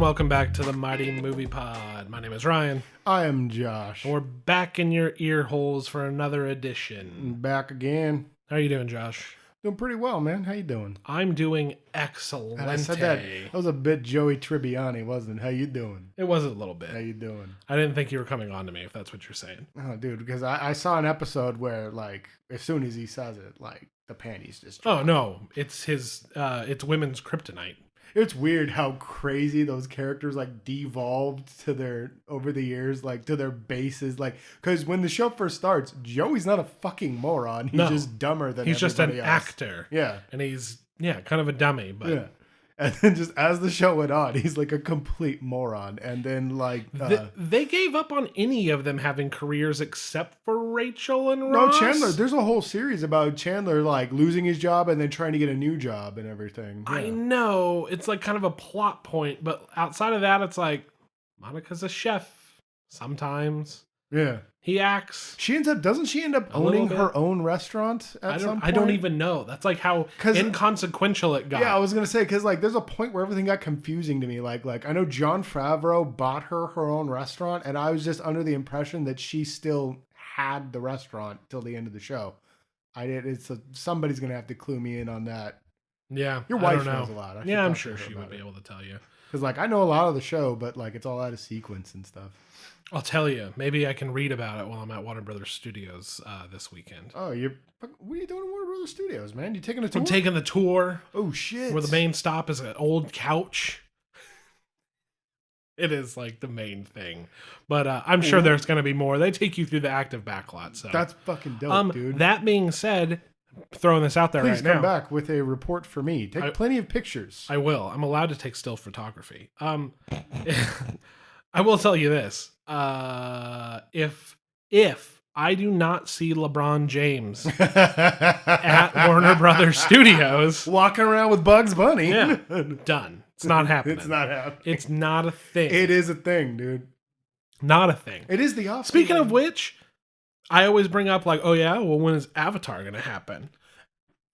and welcome back to the Mighty Movie Pod. My name is Ryan. I am Josh. And we're back in your ear holes for another edition. Back again. How are you doing, Josh? Doing pretty well, man. How you doing? I'm doing excellent. I said that was a bit Joey Tribbiani, wasn't it? How you doing? It was a little bit. How you doing? I didn't think you were coming on to me, if that's what you're saying. Oh, dude, because I saw an episode where, like, as soon as he says it, like, the panties just drop. Oh, no. It's his, it's women's kryptonite. It's weird how crazy those characters, like, devolved to their, over the years, like, to their bases. Like, because when the show first starts, Joey's not a fucking moron. He's just dumber than He's just an else. actor. Yeah. And he's, kind of a dummy, but... Yeah. And then just as the show went on, he's like a complete moron. And then like... they gave up on any of them having careers except for Rachel and No, Ross. Chandler. There's a whole series about Chandler like losing his job and then trying to get a new job and everything. Yeah. I know. It's like kind of a plot point. But outside of that, it's like Monica's a chef sometimes. Yeah. He acts. Doesn't she end up owning her own restaurant at some point? I don't even know. That's like how inconsequential it got. Yeah, I was going to say, because like there's a point where everything got confusing to me. Like I know Jon Favreau bought her own restaurant, and I was just under the impression that she still had the restaurant till the end of the show. Somebody's going to have to clue me in on that. Yeah. Your wife knows a lot. I'm sure she would be able to tell you. Because like I know a lot of the show, but like it's all out of sequence and stuff. I'll tell you. Maybe I can read about it while I'm at Warner Brothers Studios this weekend. Oh, what are you doing at Warner Brothers Studios, man? You taking a tour? I'm taking the tour. Oh, shit. Where the main stop is an old couch. It is like the main thing. But I'm sure there's going to be more. They take you through the active backlot. So that's fucking dope, dude. That being said, throwing this out there Please right now. come back with a report for me. Take plenty of pictures. I will. I'm allowed to take still photography. I will tell you this. If I do not see LeBron James at Warner Brothers Studios walking around with Bugs Bunny, done. It's not happening. It's not happening. It's not a thing. It is a thing, dude. Not a thing. It is the off. Speaking of which, I always bring up like, oh yeah, well, when is Avatar going to happen?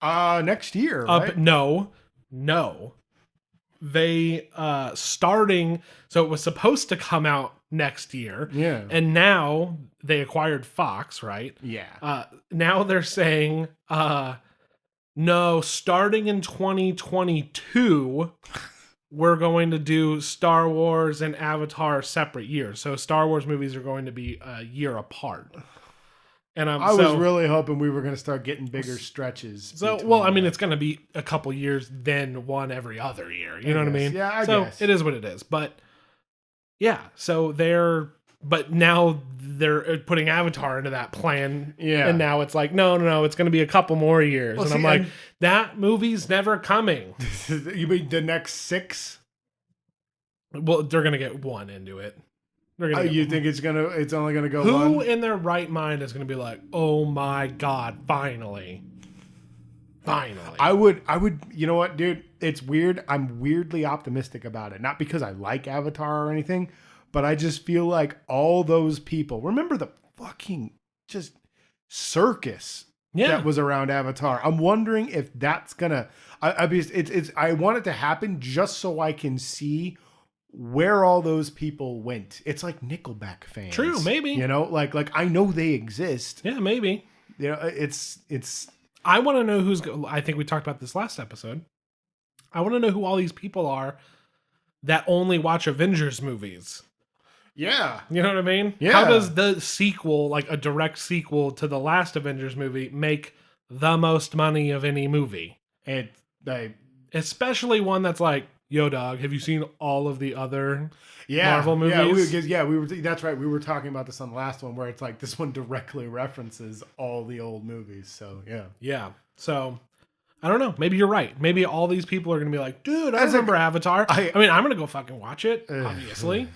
Next year, right? No. They starting, so it was supposed to come out next year. Yeah. And now they acquired Fox, right? Yeah. Now they're saying no, starting in 2022 we're going to do Star Wars and Avatar separate years. So Star Wars movies are going to be a year apart. And I was really hoping we were going to start getting bigger stretches. So, well, I mean, it's going to be a couple years, then one every other year. You know what I mean? Yeah, I guess. It is what it is. But, yeah, so but now they're putting Avatar into that plan. Yeah. And now it's like, no, it's going to be a couple more years. Well, and I'm like, that movie's never coming. You mean the next 6? Well, they're going to get one into it. You think it's only gonna go Who one? in their right mind is gonna be like, oh my god, finally. I would, you know what, dude? It's weird. I'm weirdly optimistic about it. Not because I like Avatar or anything, but I just feel like all those people, remember the fucking just circus that was around Avatar. I'm wondering if that's gonna, I want it to happen just so I can see where all those people went. It's like Nickelback fans. True, maybe. You know, like I know they exist. Yeah, maybe. You know, it's. I want to know I think we talked about this last episode. I want to know who all these people are that only watch Avengers movies. Yeah. You know what I mean? Yeah. How does the sequel, like a direct sequel to the last Avengers movie, make the most money of any movie? Especially one that's like, yo, dog, have you seen all of the other Marvel movies? We were. That's right. We were talking about this on the last one, where it's like this one directly references all the old movies. So yeah. So I don't know. Maybe you're right. Maybe all these people are gonna be like, dude, I remember Avatar. I mean, I'm gonna go fucking watch it, obviously,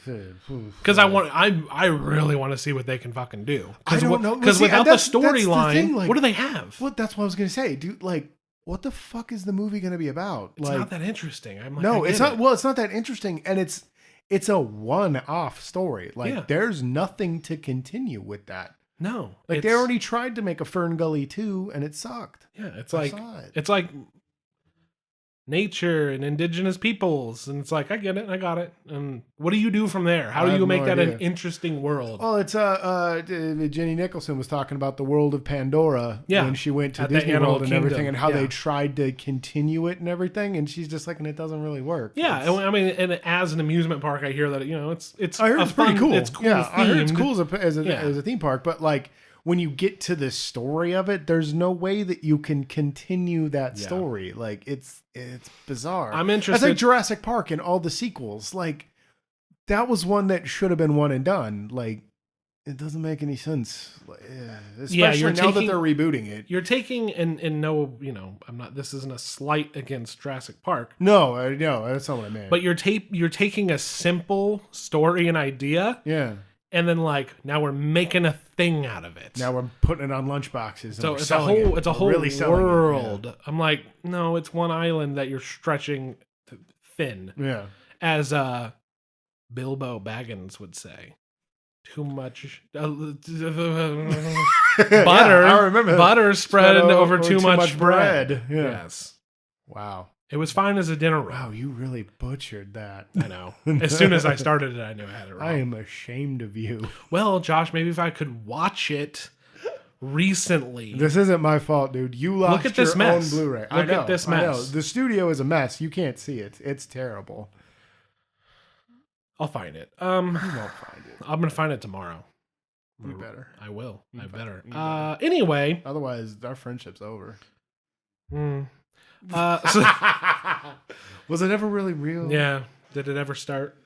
because I really want to see what they can fucking do. I don't know, because without the storyline, what do they have? Well, that's what I was gonna say, dude. Like, what the fuck is the movie going to be about? It's not that interesting. It's not. Well, it's not that interesting, and it's a one-off story. Like, there's nothing to continue with that. No, like they already tried to make a Fern Gully 2, and it sucked. Yeah, it's like nature and indigenous peoples. And it's like, I get it. I got it. And what do you do from there? How do you make that an interesting world? Well, it's Jenny Nicholson was talking about the world of Pandora when she went to At Disney Animal World and Kingdom. everything, and how they tried to continue it and everything, and she's just like, and it doesn't really work. Yeah, I mean, and as an amusement park, I hear that it's I heard it's pretty cool. It's cool. Yeah, I heard it's themed. cool as a theme park, but like when you get to the story of it, there's no way that you can continue that story. Like it's bizarre. I'm interested. It's like Jurassic Park and all the sequels. Like that was one that should have been one and done. Like it doesn't make any sense. Especially now that they're rebooting it. You're taking and no, I'm not. This isn't a slight against Jurassic Park. No, that's not what I meant. But you're taking a simple story and idea. Yeah. And then now we're making a thing out of it. Now we're putting it on lunchboxes. So it's a whole world. Yeah. I'm like, no, it's one island that you're stretching thin. Yeah. As Bilbo Baggins would say, too much butter. I remember butter spread over too much bread. Yeah. Yes. Wow. It was fine as a dinner roll. Wow, you really butchered that. I know. As soon as I started it, I knew I had it wrong. I am ashamed of you. Well, Josh, maybe if I could watch it recently. This isn't my fault, dude. You lost your own Blu-ray. Look at this mess. I know. The studio is a mess. You can't see it. It's terrible. I'll find it. You won't find it. I'm gonna find it tomorrow. You better. I will. I better. better. Anyway. Otherwise, our friendship's over. So, was it ever really real? Yeah. Did it ever start?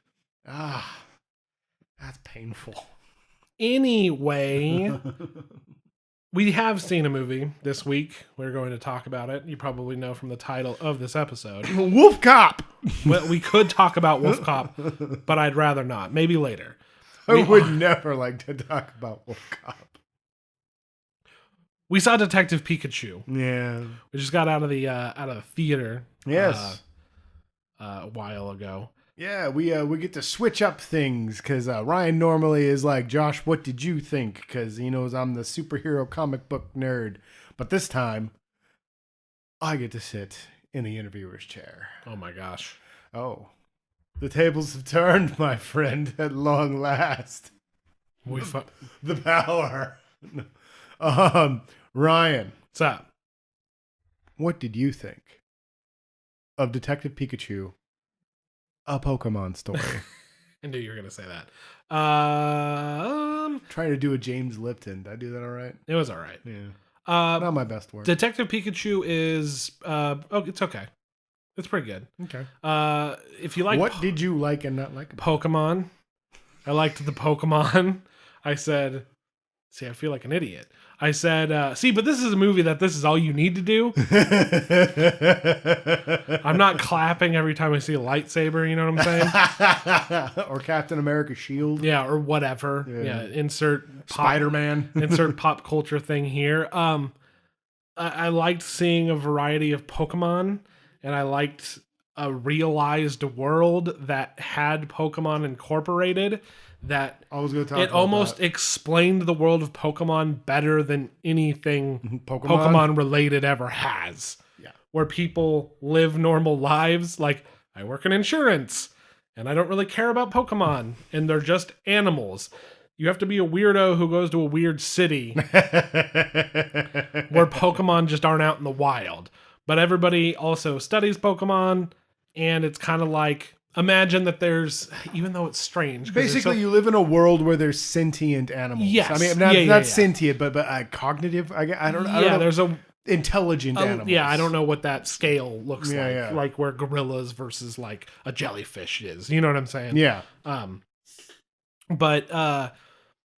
That's painful. Anyway, we have seen a movie this week. We're going to talk about it. You probably know from the title of this episode. Wolf Cop! Well, we could talk about Wolf Cop, but I'd rather not. Maybe later. I would never like to talk about Wolf Cop. We saw Detective Pikachu. Yeah. We just got out of the theater. Yes. A while ago. Yeah, we get to switch up things because Ryan normally is like, Josh, what did you think? Because he knows I'm the superhero comic book nerd. But this time, I get to sit in the interviewer's chair. Oh my gosh. Oh. The tables have turned, my friend, at long last. The power. Ryan. What's up? What did you think of Detective Pikachu, a Pokemon story? I knew you were going to say that. Trying to do a James Lipton. Did I do that all right? It was all right. Yeah. Not my best work. Detective Pikachu is... it's okay. It's pretty good. Okay. If you like... What did you like and not like about Pokemon. I liked the Pokemon. I said... See, I feel like an idiot. I said, but this is a movie that this is all you need to do. I'm not clapping every time I see a lightsaber, you know what I'm saying? Or Captain America's shield. Yeah, or whatever. Yeah, insert Spider-Man. Insert pop culture thing here. I liked seeing a variety of Pokemon, and I liked a realized world that had Pokemon incorporated. That I was going to talk about almost explained the world of Pokemon better than anything Pokemon related ever has. Yeah. Where people live normal lives. Like, I work in insurance and I don't really care about Pokemon and they're just animals. You have to be a weirdo who goes to a weird city where Pokemon just aren't out in the wild. But everybody also studies Pokemon, and it's kind of like, imagine that there's, even though it's strange. Basically, you live in a world where there's sentient animals. Yes. I mean, not sentient, but cognitive. I don't know. There's a intelligent animals. Yeah, I don't know what that scale looks like. Yeah. Like where gorillas versus like a jellyfish is. You know what I'm saying? Yeah. But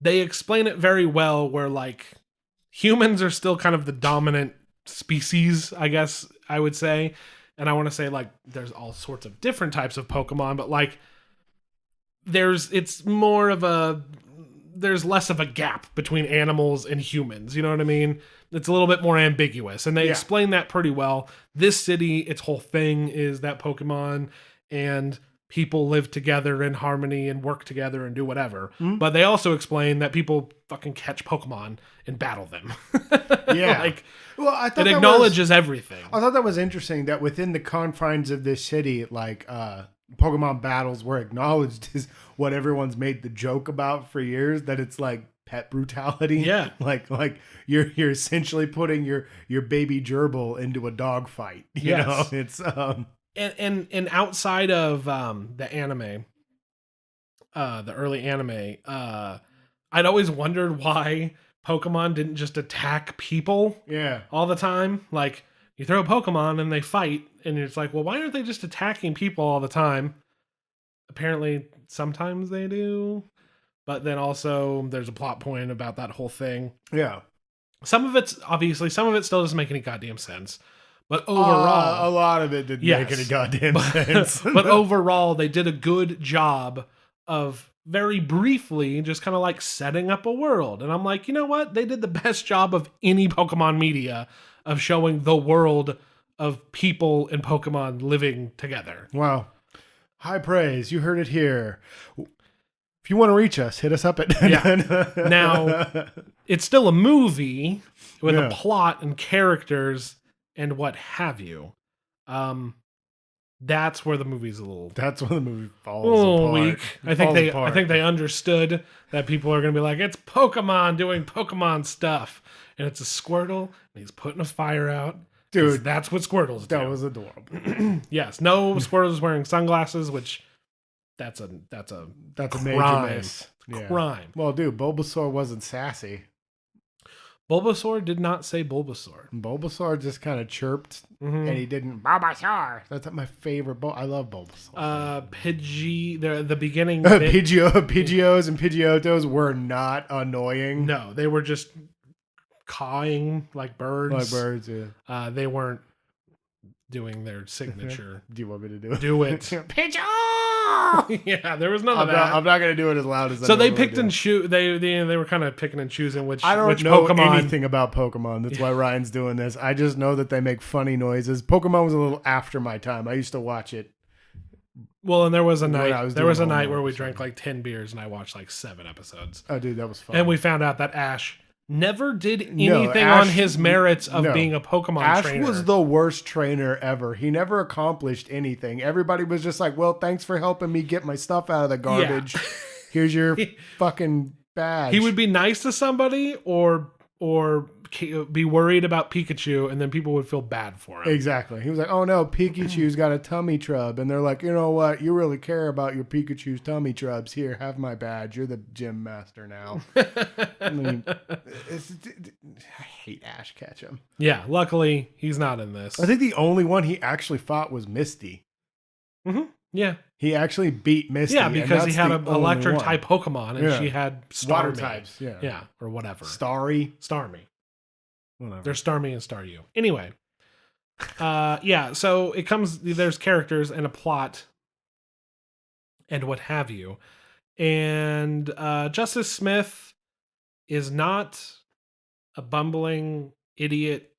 they explain it very well where like humans are still kind of the dominant species, I guess I would say. And I want to say, like, there's all sorts of different types of Pokemon, but, like, there's less of a gap between animals and humans. You know what I mean? It's a little bit more ambiguous. And they explain that pretty well. This city, its whole thing is that Pokemon. And people live together in harmony and work together and do whatever. Mm-hmm. But they also explain that people fucking catch Pokemon and battle them. Yeah. Like, well, I thought it acknowledges everything. I thought that was interesting that within the confines of this city, like Pokemon battles were acknowledged as what everyone's made the joke about for years, that it's like pet brutality. Yeah. Like you're essentially putting your baby gerbil into a dog fight. You know, it's and outside of the anime, the early anime, I'd always wondered why Pokemon didn't just attack people all the time. Like, you throw a Pokemon and they fight, and it's like, well, why aren't they just attacking people all the time? Apparently, sometimes they do. But then also, there's a plot point about that whole thing. Yeah. Some of it still doesn't make any goddamn sense. But overall, a lot of it didn't make any goddamn sense. But overall, they did a good job of very briefly just kind of like setting up a world. And I'm like, you know what? They did the best job of any Pokemon media of showing the world of people and Pokemon living together. Wow. High praise. You heard it here. If you want to reach us, hit us up at... Now, it's still a movie with a plot and characters and what have you. That's where the movie's a little... That's where the movie falls apart. Weak. I think they understood that people are going to be like, it's Pokemon doing Pokemon stuff. And it's a Squirtle, and he's putting a fire out. Dude, that's what Squirtles do. That was adorable. Yes, no Squirtles is wearing sunglasses, which that's a major crime. miss. Yeah. Crime. Well, dude, Bulbasaur wasn't sassy. Bulbasaur did not say Bulbasaur. Bulbasaur just kind of chirped, and he didn't. Bulbasaur. That's my favorite. I love Bulbasaur. The beginning. Pidgeos and Pidgeotos were not annoying. No, they were just cawing like birds. Like birds, yeah. They weren't doing their signature. Do you want me to do it? Do it. Pidgeot! Yeah, there was none of that. I'm not going to do it as loud as I So they picked and choose. They were kind of picking and choosing which I don't which know Pokemon. anything about Pokemon. That's why Ryan's doing this. I just know that they make funny noises. Pokemon was a little after my time. I used to watch it. Well, and there was a night. There was a night where we drank like 10 beers and I watched like 7 episodes. Oh, dude, that was fun. And we found out that Ash never did anything on his merits of being a Pokemon trainer. Ash was the worst trainer ever. He never accomplished anything. Everybody was just like, well, thanks for helping me get my stuff out of the garbage. Yeah. Here's your fucking badge. He would be nice to somebody or be worried about Pikachu, and then people would feel bad for him. Exactly. He was like, oh no, Pikachu's got a tummy trub. And they're like, you know what? You really care about your Pikachu's tummy trubs. Here, have my badge. You're the gym master now. I mean, I hate Ash Ketchum. Yeah, luckily, he's not in this. I think the only one he actually fought was Misty. Mm-hmm. Yeah. He actually beat Misty. Yeah, because he had an electric type Pokemon, and she had Starmie. Water types. Yeah. Yeah, or whatever. Starmie. Whatever. There's Starmie and Staryu. Anyway. Yeah, so there's characters and a plot and what have you. And Justice Smith is not a bumbling, idiot,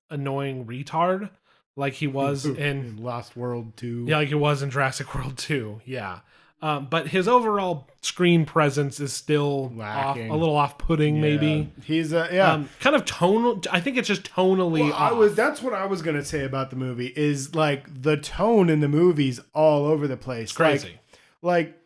annoying retard like he was in Lost World 2. Yeah, like he was in Jurassic World 2. Yeah. But his overall screen presence is still a little off-putting, maybe. He's kind of tonal. I think it's just tonally off. That's what I was gonna say about the movie. Is like the tone in the movie's all over the place. It's crazy. Like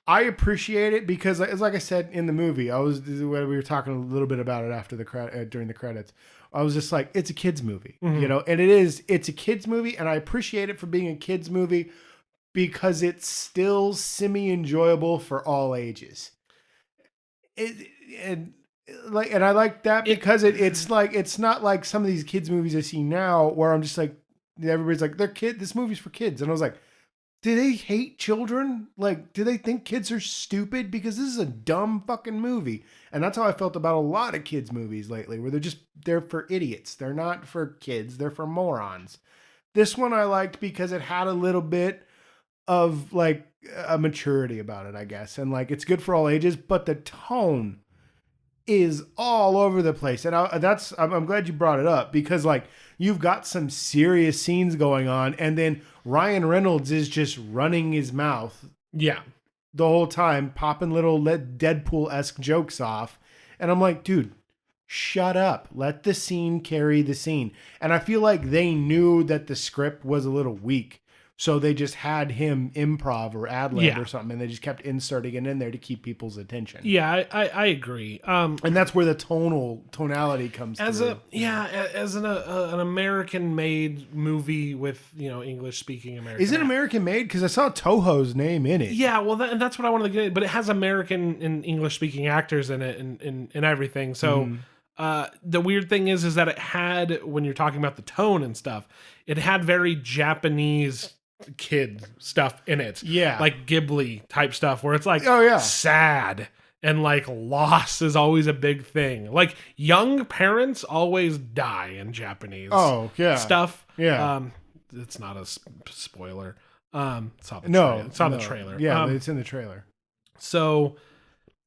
I appreciate it because, it's like I said in the movie, we were talking a little bit about it after during the credits. I was just like, it's a kids movie, you know, and it's a kids movie, and I appreciate it for being a kids movie. Because it's still semi-enjoyable for all ages, and I like that because it's like it's not like some of these kids movies I see now where I'm just like everybody's like this movie's for kids, and I was like, do they hate children? Like, do they think kids are stupid? Because this is a dumb fucking movie, and that's how I felt about a lot of kids movies lately, where they're for idiots, they're not for kids, they're for morons. This one I liked because it had a little bit of like a maturity about it, I guess. And like, it's good for all ages, but the tone is all over the place. And I'm glad you brought it up because like you've got some serious scenes going on. And then Ryan Reynolds is just running his mouth Yeah. the whole time, popping little Deadpool-esque jokes off. And I'm like, dude, shut up. Let the scene carry the scene. And I feel like they knew that the script was a little weak. So they just had him improv or ad-lib or something, and they just kept inserting it in there to keep people's attention. Yeah, I agree. And that's where the tonality comes through. As an American-made movie with, English-speaking American. Is it American-made? Because I saw Toho's name in it. Yeah, well, and that's what I wanted to get in. But it has American and English-speaking actors in it and everything. So the weird thing is that it had, when you're talking about the tone and stuff, it had very Japanese kid stuff in it. Yeah. Like Ghibli type stuff where it's like sad and like loss is always a big thing. Like young parents always die in Japanese stuff. Yeah. It's not a spoiler. It's on the trailer. Yeah, it's in the trailer. So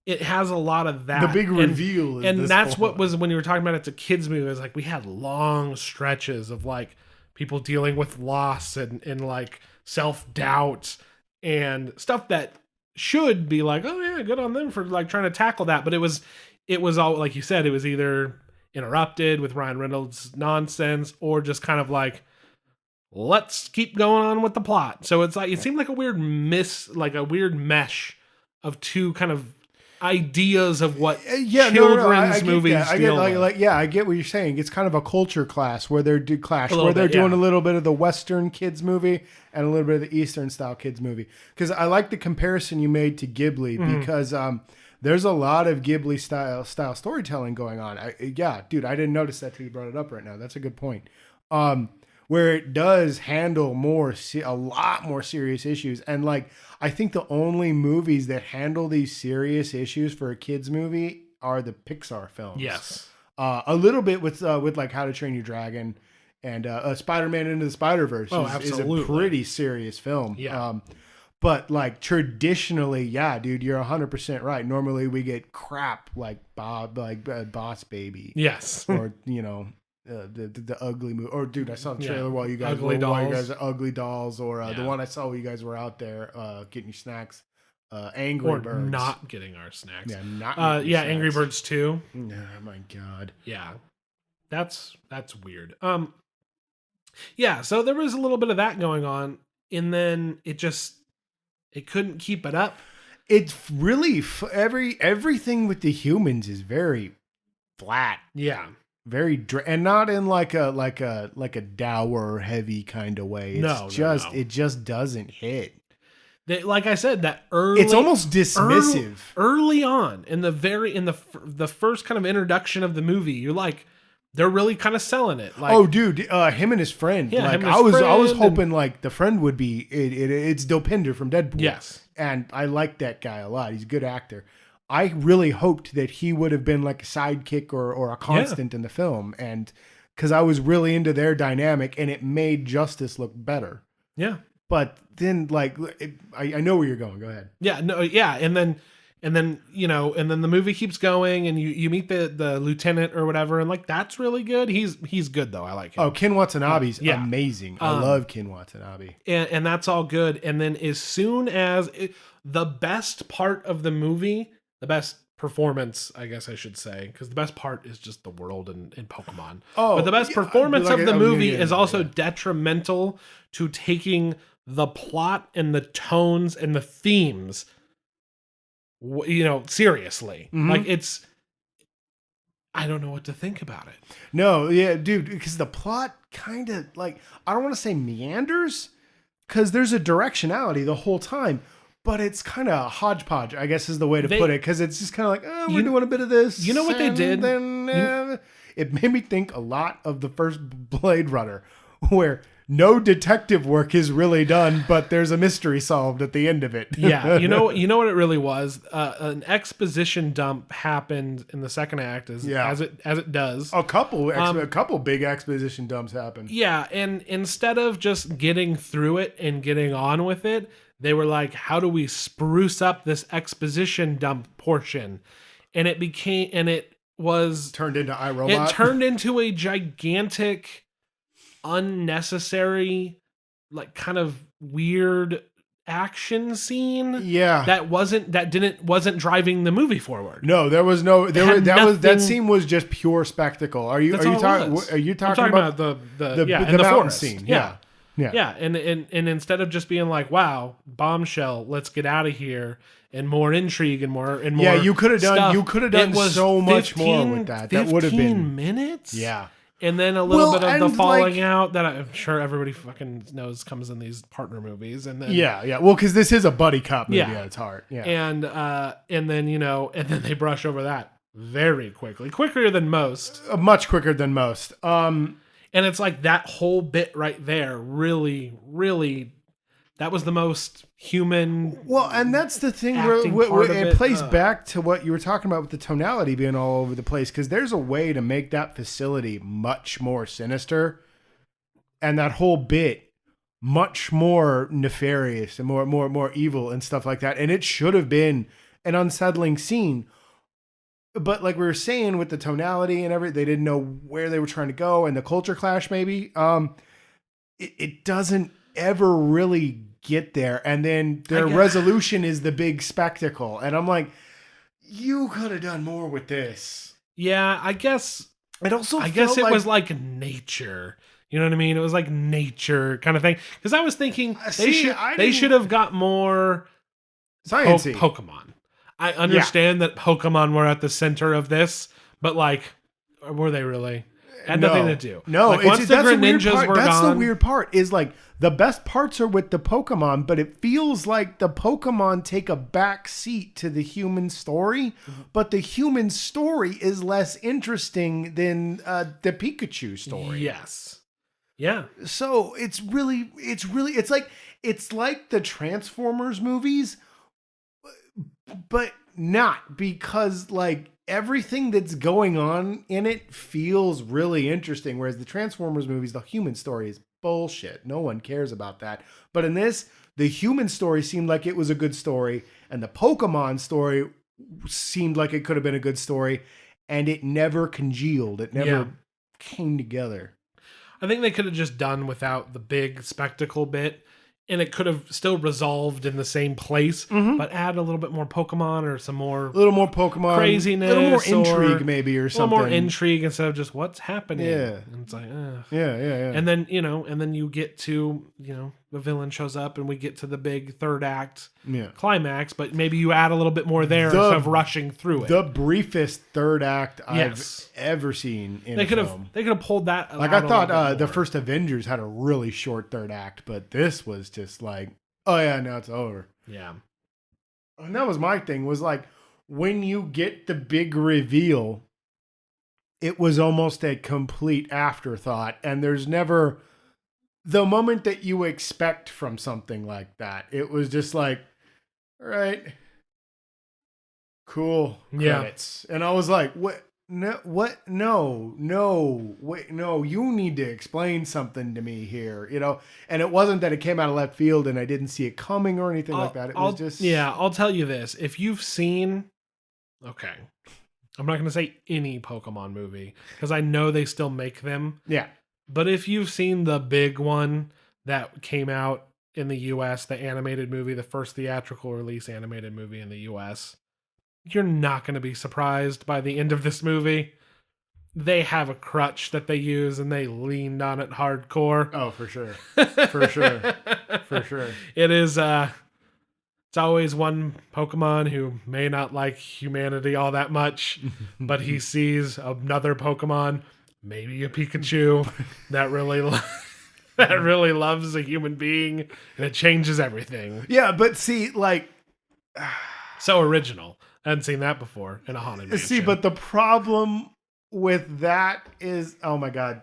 it has a lot of that. The big reveal and that's what was when you were talking about it's a kids movie. It was like we had long stretches of like people dealing with loss and like self-doubt and stuff that should be like, oh yeah, good on them for like trying to tackle that. But it was all, like you said, it was either interrupted with Ryan Reynolds nonsense or just kind of like, let's keep going on with the plot. So it's like, it seemed like a weird mesh of two kind of ideas of what children's movies feel like. I get what you're saying. It's kind of a culture clash where they're doing a little bit of the Western kids movie and a little bit of the Eastern style kids movie. Because I like the comparison you made to Ghibli because there's a lot of Ghibli style storytelling going on. Dude, I didn't notice that till you brought it up right now. That's a good point. Where it does handle a lot more serious issues. And like, I think the only movies that handle these serious issues for a kids movie are the Pixar films. Yes. A little bit with like How to Train Your Dragon and Spider-Man Into the Spider-Verse is a pretty serious film. Yeah. But like traditionally, dude, you're 100% right. Normally we get crap like Boss Baby. Yes. Or, the ugly movie, or dude, I saw the trailer while you guys Ugly Dolls. are Ugly Dolls, or the one I saw while you guys were out there getting your snacks, Angry Birds, not getting our snacks. Yeah, not Angry Birds 2. Oh my god. Yeah, that's weird. So there was a little bit of that going on, and then it couldn't keep it up. It's really everything with the humans is very flat. Yeah. Very and not in like a dour heavy kind of way. It just doesn't hit. Like I said, that early, it's almost dismissive. Early on in the first kind of introduction of the movie, you're like, they're really kind of selling it. Like, oh, dude, him and his friend. Yeah, like I was hoping like the friend would be it's Dopinder from Deadpool. Yes, and I like that guy a lot. He's a good actor. I really hoped that he would have been like a sidekick or a constant in the film. And because I was really into their dynamic and it made Justice look better. Yeah. But then like, I know where you're going. Go ahead. Yeah. No. Yeah. And then the movie keeps going and you meet the lieutenant or whatever. And like, that's really good. He's good though. I like him. Oh, Ken Watanabe's amazing. I love Ken Watanabe. And that's all good. And then as soon as the best part of the movie, the best performance, I guess I should say, because the best part is just the world and Pokemon. Oh, but the best performance of the movie is also detrimental to taking the plot and the tones and the themes, seriously. Mm-hmm. Like I don't know what to think about it. No, yeah, dude, because the plot kind of like, I don't want to say meanders, because there's a directionality the whole time. But it's kind of hodgepodge, I guess is the way to put it, because it's just kind of like, we're doing a bit of this. You know what they did? Then it made me think a lot of the first Blade Runner, where no detective work is really done, but there's a mystery solved at the end of it. Yeah, you know what it really was? An exposition dump happened in the second act, as it does. A couple big exposition dumps happened. Yeah, and instead of just getting through it and getting on with it, they were like, how do we spruce up this exposition dump portion? And it turned into iRobot. It turned into a gigantic, unnecessary like kind of weird action scene Yeah. wasn't driving the movie forward. No, there was no that scene was just pure spectacle. Are you talking about the mountain forest scene? Yeah. Yeah, and instead of just being like, wow, bombshell, let's get out of here, and more intrigue and more Yeah, you could have done stuff, so much more with that. That would have been 15 minutes. Yeah. And then a little bit of the falling out that I'm sure everybody fucking knows comes in these partner movies. And then Well, because this is a buddy cop movie at its heart. Yeah. And then and then they brush over that very quickly, quicker than most, much quicker than most. And it's like that whole bit right there, really, really, that was the most human. Well, and that's the thing where it plays back to what you were talking about with the tonality being all over the place, because there's a way to make that facility much more sinister and that whole bit much more nefarious and more evil and stuff like that. And it should have been an unsettling scene. But like we were saying with the tonality and everything, they didn't know where they were trying to go, and the culture clash maybe. It doesn't ever really get there, and then their resolution is the big spectacle, and I'm like, you could have done more with this. Yeah, I guess it was like nature. You know what I mean? It was like nature kind of thing. Because I was thinking they should have got more sciencey Pokemon. I understand that Pokemon were at the center of this, but like, were they really? Had nothing to do. No, like, once the Greninjas were gone, that's the weird part. Is like the best parts are with the Pokemon, but it feels like the Pokemon take a back seat to the human story. But the human story is less interesting than the Pikachu story. Yes. Yeah. So it's like the Transformers movies, but not, because like everything that's going on in it feels really interesting. Whereas the Transformers movies, the human story is bullshit. No one cares about that. But in this, the human story seemed like it was a good story, and the Pokemon story seemed like it could have been a good story, and it never congealed. It never came together. I think they could have just done without the big spectacle bit, and it could have still resolved in the same place, but add a little bit more Pokemon or a little more Pokemon craziness, a little more intrigue maybe, or something. A little more intrigue instead of just what's happening. Yeah. And it's like, yeah. And then, you get to, the villain shows up and we get to the big third act climax, but maybe you add a little bit more there instead of rushing through it. The briefest third act I've ever seen in a film. They could have pulled that like, I thought the first Avengers had a really short third act, but this was just like, oh yeah, now it's over. Yeah. And that was my thing, was like, when you get the big reveal, it was almost a complete afterthought, and there's never the moment that you expect from something like that. It was just like, all right, cool, credits. And I was like, what? No, what? No, wait, no, you need to explain something to me here, And it wasn't that it came out of left field and I didn't see it coming or anything like that. It was just... Yeah, I'll tell you this. If you've seen... Okay. I'm not going to say any Pokemon movie, because I know they still make them. Yeah. But if you've seen the big one that came out in the US, the animated movie, the first theatrical release animated movie in the US, you're not going to be surprised by the end of this movie. They have a crutch that they use, and they leaned on it hardcore. Oh, for sure. For sure. It is, it's always one Pokemon who may not like humanity all that much, but he sees another Pokemon, maybe a Pikachu, that really loves a human being, and it changes everything. Yeah, but see, like... So original. I hadn't seen that before in a haunted mansion. See, but the problem with that is... Oh my God.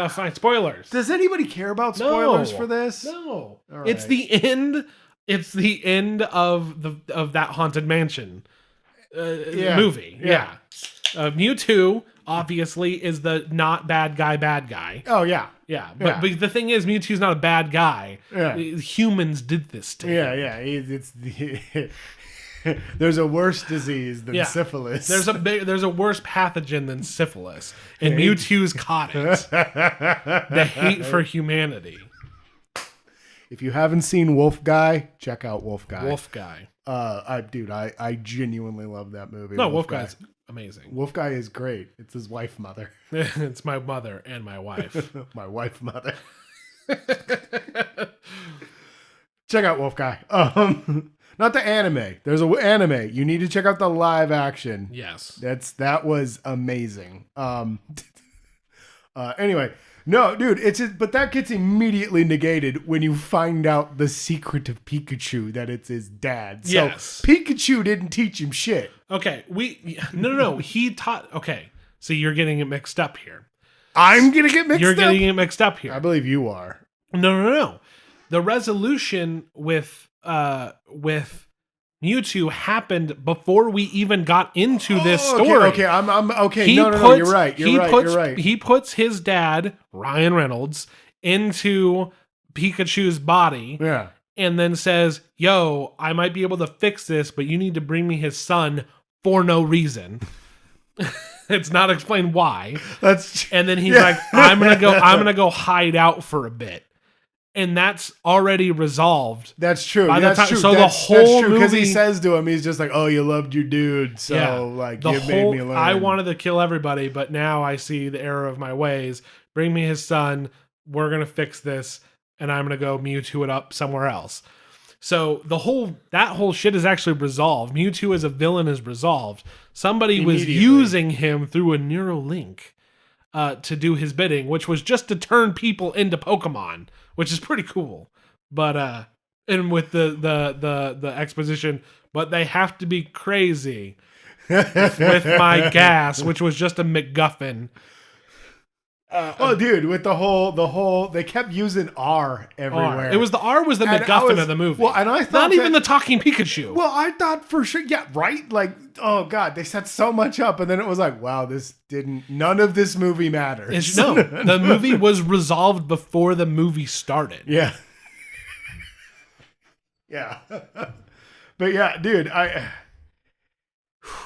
Fine. Spoilers. Does anybody care about spoilers for this? No. Right. It's the end. It's the end of that haunted mansion movie. Yeah. Mewtwo obviously is the not bad guy. Oh yeah. Yeah. But the thing is, Mewtwo's not a bad guy. Yeah. Humans did this to him. Yeah. It's the there's a worse disease than syphilis. There's a worse pathogen than syphilis, and Mewtwo's caught it. The hate for humanity. If you haven't seen Wolf Guy, check out Wolf Guy. Wolf Guy. I genuinely love that movie. No, Wolf Guy's amazing. Wolf Guy is great. It's his wife mother. It's my mother and my wife. My wife mother. Check out Wolf Guy. Not the anime. There's an anime. You need to check out the live action. Yes. That was amazing. Anyway, no, dude, but that gets immediatly negated when you find out the secret of Pikachu, that it's his dad. So yes. Pikachu didn't teach him shit. Okay, no. He taught. Okay, so you're getting it mixed up here. I'm gonna get mixed up. You're getting it mixed up here. I believe you are. No. The resolution with Mewtwo happened before we even got into this story. Okay, I'm okay. No, you're right. You're right. He puts his dad, Ryan Reynolds, into Pikachu's body. Yeah. And then says, "Yo, I might be able to fix this, but you need to bring me his son for no reason." It's not explained why. And then he's like, I'm gonna go hide out for a bit. And that's already resolved. That's true. That's true. So that's the whole movie, because he says to him, he's just like, "Oh, you loved your dude, so you made me learn." I wanted to kill everybody, but now I see the error of my ways. Bring me his son. We're gonna fix this, and I'm gonna go Mewtwo it up somewhere else. So that whole shit is actually resolved. Mewtwo as a villain is resolved. Somebody was using him through a neural link to do his bidding, which was just to turn people into Pokemon, which is pretty cool. But and with the exposition, but they have to be crazy with my gas, which was just a MacGuffin. Dude, with the whole, they kept using R everywhere. It was the MacGuffin of the movie. Well, and I thought not even the talking Pikachu. Well, I thought for sure, yeah, right. Like, oh god, they set so much up, and then it was like, wow, none of this movie matters. The movie was resolved before the movie started. Yeah, yeah, but yeah, dude,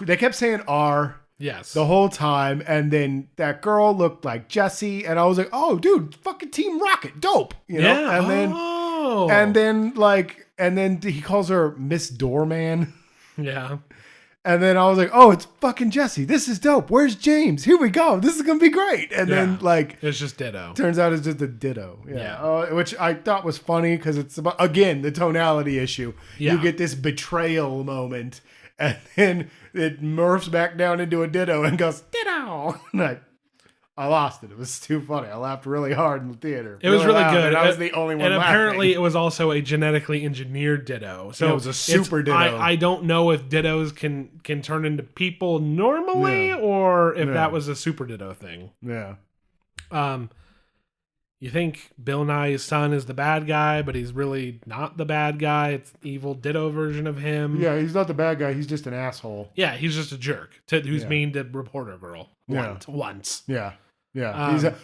they kept saying R. Yes. The whole time, and then that girl looked like Jessie, and I was like, "Oh, dude, fucking Team Rocket, dope!" You know. Yeah. And then he calls her Miss Doorman. Yeah. And then I was like, "Oh, it's fucking Jessie. This is dope. Where's James? Here we go. This is gonna be great." And then it's just Ditto. Turns out it's just a Ditto. Yeah. Which I thought was funny because it's about, again, the tonality issue. Yeah. You get this betrayal moment. And then it morphs back down into a Ditto and goes, Ditto! And I lost it. It was too funny. I laughed really hard in the theater. It was really good. I was the only one laughing. And apparently it laughing. was also a genetically engineered Ditto. So it was a super Ditto. I don't know if Dittos can turn into people normally or if that was a super Ditto thing. Yeah. You think Bill Nye's son is the bad guy, but he's really not the bad guy. It's the evil Ditto version of him. Yeah, he's not the bad guy. He's just an asshole. Yeah, he's just a jerk who's mean to reporter girl once. Yeah. Yeah,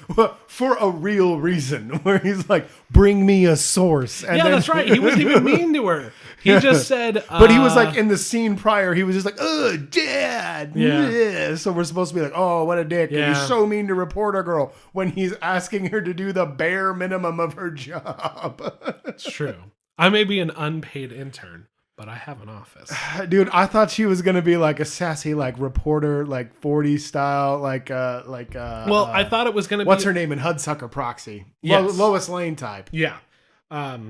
for a real reason, where he's like, "Bring me a source." And that's right. He wasn't even mean to her. He just said, but he was like in the scene prior. He was just like, "Oh, Dad." Yeah. So we're supposed to be like, "Oh, what a dick!" Yeah. And he's so mean to reporter girl when he's asking her to do the bare minimum of her job. It's true. I may be an unpaid intern, but I have an office. Dude, I thought she was gonna be like a sassy, like reporter, like 40s style, well, I thought it was gonna be what's her name in Hudsucker Proxy? Yes. Lois Lane type. Yeah. Now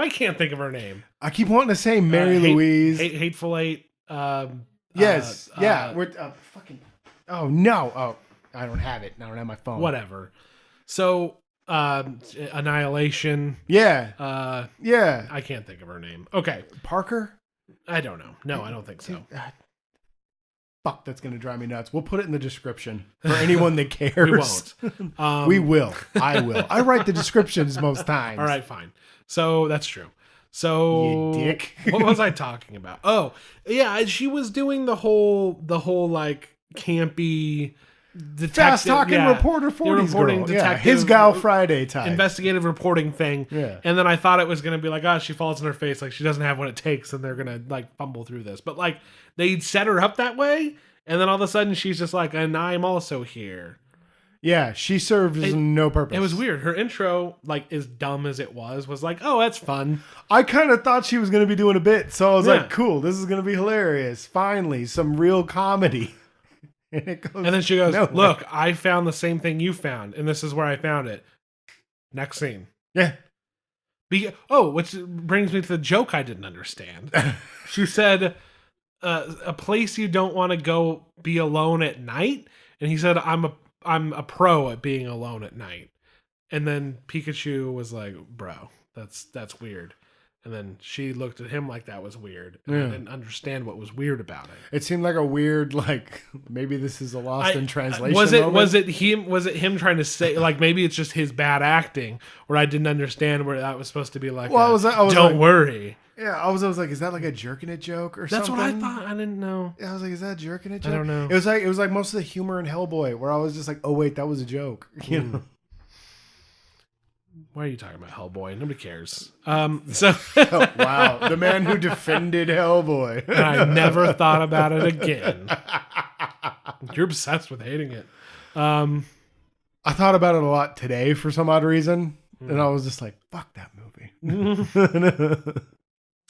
I can't think of her name. I keep wanting to say Mary Louise. Hateful Eight. Yes. We're fucking. Oh no. Oh, I don't have it. I don't have my phone. Whatever. So. Annihilation. Yeah. Yeah. I can't think of her name. Okay. Parker? I don't know. No, I don't think so. Fuck, that's going to drive me nuts. We'll put it in the description for anyone that cares. We won't. We will. I will. I write the descriptions most times. All right, fine. So that's true. So you dick. What was I talking about? Oh, yeah, she was doing the whole like campy fast talking reporter 40s girl. Yeah, his gal Friday type investigative reporting thing. Yeah. And then I thought it was going to be like, she falls on her face, like she doesn't have what it takes, and they're going to like fumble through this. But like they set her up that way, and then all of a sudden she's just like, and I'm also here. Yeah, she serves no purpose. It was weird. Her intro, like as dumb as it was like, oh, that's fun. I kind of thought she was going to be doing a bit, so I was like, cool, this is going to be hilarious. Finally, some real comedy. And then she goes, look, I found the same thing you found, and this is where I found it. Next scene. Yeah. Which brings me to the joke I didn't understand. She said, a place you don't want to go be alone at night. And he said, I'm a pro at being alone at night. And then Pikachu was like, bro, that's weird. And then she looked at him like that was weird. And I didn't understand what was weird about it. It seemed like a weird, like, maybe this is a lost in translation moment. Was it him trying to say, like, maybe it's just his bad acting, where I didn't understand where that was supposed to be like, I was don't worry. Yeah, I was like, is that like a jerking it joke or something? That's what I thought. I didn't know. Yeah, I was like, is that a jerking it joke? I don't know. It was like most of the humor in Hellboy, where I was just like, oh wait, that was a joke. You know? Why are you talking about Hellboy? Nobody cares. Wow, the man who defended Hellboy. And I never thought about it again. You're obsessed with hating it. I thought about it a lot today for some odd reason, and I was just like, fuck that movie.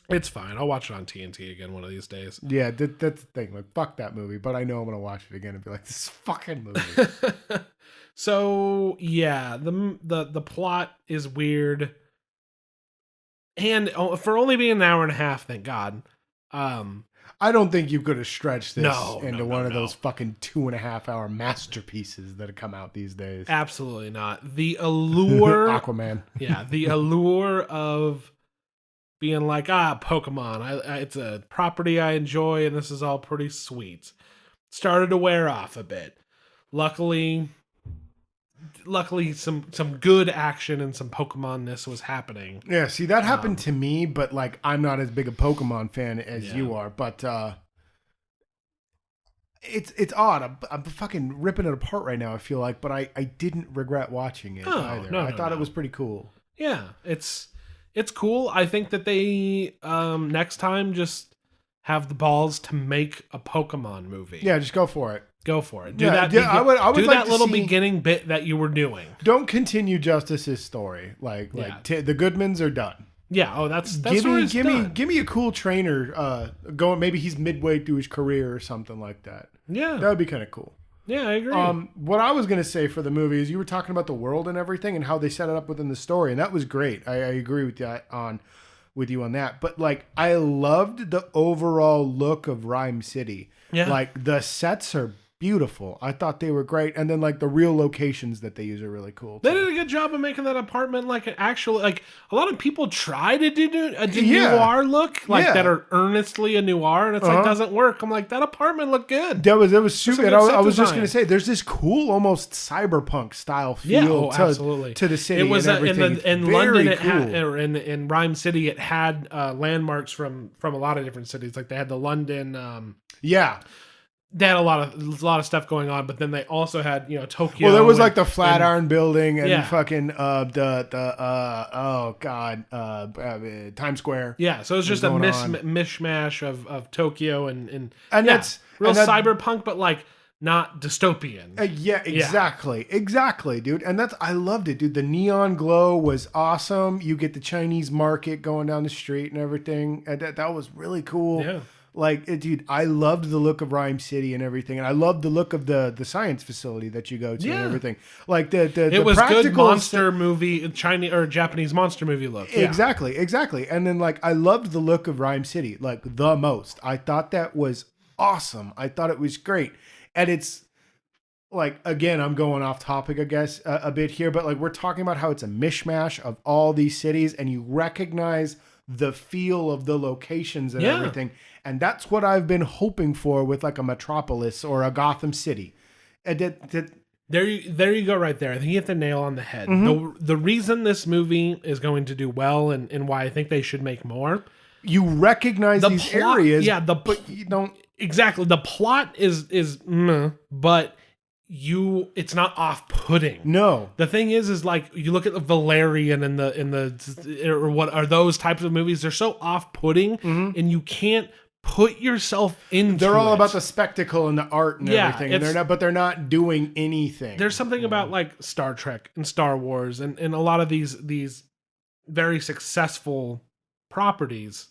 It's fine. I'll watch it on TNT again one of these days. Yeah, that's the thing. Like, fuck that movie, but I know I'm gonna watch it again and be like, this fucking movie. So yeah, the plot is weird, and for only being an hour and a half, thank God. I don't think you could have stretched this into one of those fucking 2.5 hour masterpieces that have come out these days. Absolutely not. The allure, Aquaman. Yeah, the allure of being like, Pokemon. It's a property I enjoy, and this is all pretty sweet. Started to wear off a bit. Luckily, some good action and some Pokemon-ness was happening. Yeah, see, that happened to me, but like I'm not as big a Pokemon fan as you are. But it's odd. I'm fucking ripping it apart right now, I feel like, but I didn't regret watching it either. I thought it was pretty cool. Yeah, it's cool. I think that they next time just have the balls to make a Pokemon movie. Yeah, just go for it. Go for it. I would do like that to little see, beginning bit that you were doing. Don't continue Justice's story. The Goodmans are done. Yeah. Oh, that's give me a cool trainer. Going, maybe he's midway through his career or something like that. Yeah, that would be kind of cool. Yeah, I agree. What I was gonna say for the movie is you were talking about the world and everything and how they set it up within the story, and that was great. I agree with that with you on that. But like, I loved the overall look of Rhyme City. Yeah, like the sets are beautiful. I thought they were great, and then like the real locations that they use are really cool too. They did a good job of making that apartment like an actual, like, a lot of people try to do a noir look, like that are earnestly a noir, and it's like doesn't work. I'm like, that apartment looked good. That was super. I was just gonna say, there's this cool, almost cyberpunk style feel absolutely to the city. It was and everything. In London, it had, or in Rhyme City, it had landmarks from a lot of different cities. Like they had the London. They had a lot of stuff going on, but then they also had, Tokyo. Well, there was like the Flatiron Building and fucking Times Square. Yeah, so it was just a mishmash of Tokyo and that's real cyberpunk, but like not dystopian. Exactly, dude. And I loved it, dude. The neon glow was awesome. You get the Chinese market going down the street and everything. And that was really cool. Yeah. Like, dude, I loved the look of Rhyme City and everything, and I loved the look of the science facility that you go to and everything. Like it was good monster movie, Chinese or Japanese monster movie look. Exactly. And then like I loved the look of Rhyme City, like the most. I thought that was awesome. I thought it was great, and it's like, again, I'm going off topic, I guess, a bit here, but like we're talking about how it's a mishmash of all these cities, and you recognize the feel of the locations and everything. And that's what I've been hoping for with like a Metropolis or a Gotham City. And there you go right there. I think you hit the nail on the head. Mm-hmm. The reason this movie is going to do well and why I think they should make more. You recognize these areas. Yeah, but you don't. Exactly. The plot is but it's not off-putting. No. The thing is like you look at the Valerian and the or what are those types of movies, they're so off-putting and you can't put yourself into They're all it. about the spectacle and the art and everything, and they're not doing anything. There's something about like Star Trek and Star Wars and a lot of these very successful properties.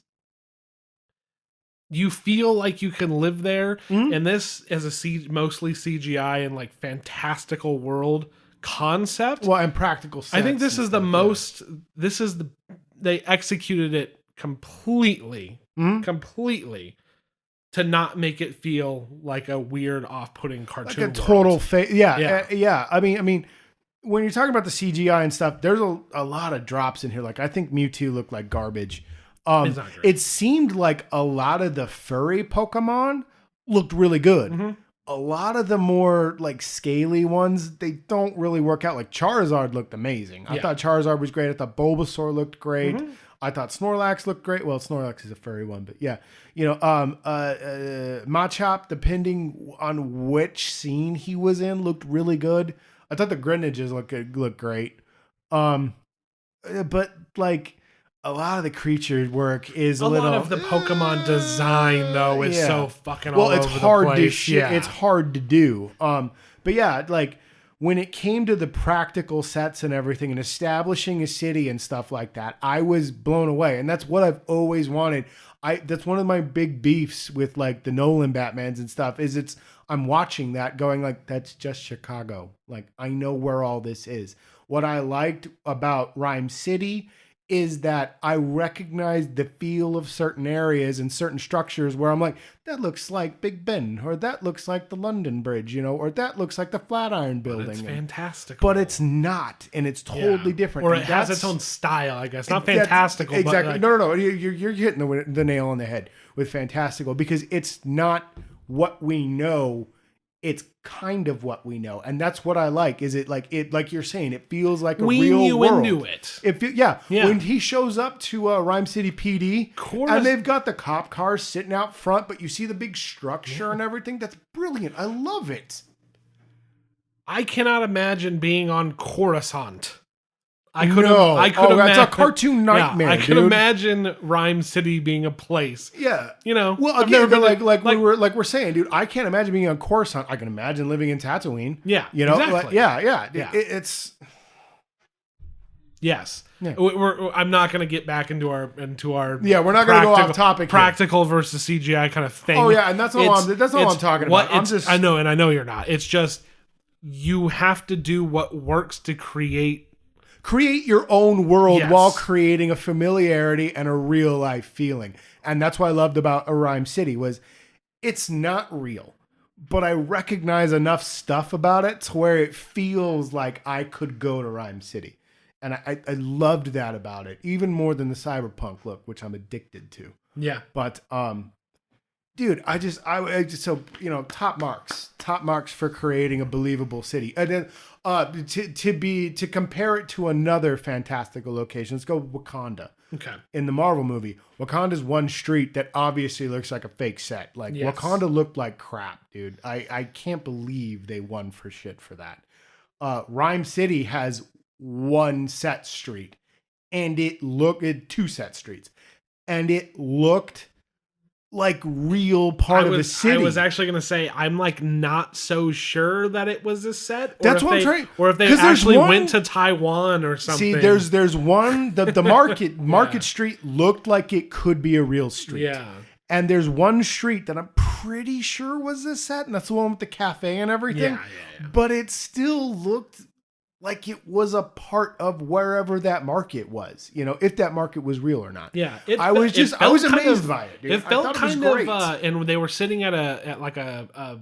You feel like you can live there, and this is mostly CGI and like fantastical world concept. Well, and practical sets. I think this is the most. This is they executed it completely to not make it feel like a weird, off-putting cartoon. Like a total fake. Yeah. Yeah. I mean, when you're talking about the CGI and stuff, there's a lot of drops in here. Like I think Mewtwo looked like garbage. It seemed like a lot of the furry Pokemon looked really good. A lot of the more like scaly ones, they don't really work out. Like Charizard looked amazing. I thought Charizard was great. I thought Bulbasaur looked great. I thought Snorlax looked great. Well, Snorlax is a furry one, but yeah, Machop, depending on which scene he was in, looked really good. I thought the Greninjas looked great. But like a lot of the creature work is a little. A lot of the Pokemon design though is so fucking all over the place. It's hard to do. But yeah, like when it came to the practical sets and everything and establishing a city and stuff like that, I was blown away. And that's what I've always wanted. That's one of my big beefs with like the Nolan Batmans and stuff is I'm watching that going like, that's just Chicago. Like I know where all this is. What I liked about Rhyme City is that I recognized the feel of certain areas and certain structures where I'm like, that looks like Big Ben, or that looks like the London Bridge, or that looks like the Flatiron Building. But it's fantastical. But it's not, and it's totally different. Or it has its own style, I guess. Not fantastical. Exactly. But No. You're hitting the nail on the head with fantastical because it's not what we know. It's kind of what we know, and that's what I like. Is it like you're saying? It feels like a real world. Into it. Yeah. When he shows up to Rhyme City PD, and they've got the cop cars sitting out front, but you see the big structure and everything. That's brilliant. I love it. I cannot imagine being on Coruscant. I could imagine. That's a cartoon nightmare. I could imagine Rhyme City being a place. Yeah. Well, again, we're saying, dude, I can't imagine being on Coruscant. I can imagine living in Tatooine. Yeah. Exactly. Yeah. It's yes. Yeah. I'm not going to get back into our yeah. We're not going to go off topic. Practical versus CGI kind of thing. Oh yeah, and that's all I'm talking about. I know, and I know you're not. It's just you have to do what works to create your own world while creating a familiarity and a real life feeling. And that's what I loved about A Rhyme City was it's not real, but I recognize enough stuff about it to where it feels like I could go to Rhyme City. And I loved that about it, even more than the cyberpunk look, which I'm addicted to. Yeah. But, dude, I just top marks for creating a believable city. And then, to compare it to another fantastical location, let's go with Wakanda. Okay. In the Marvel movie, Wakanda's one street that obviously looks like a fake set. Like Wakanda looked like crap, dude. I can't believe they won for shit for that. Rhyme City has one set street, and two set streets, and it looked like real part of the city. I was actually going to say, I'm like not so sure that it was a set. That's what I'm trying. Or if they actually went to Taiwan or something. See, there's one, the Market Street looked like it could be a real street. Yeah. And there's one street that I'm pretty sure was a set, and that's the one with the cafe and everything. Yeah. But it still looked like it was a part of wherever that market was, if that market was real or not. Yeah. I was amazed by it, dude. It felt kind of, and they were sitting at a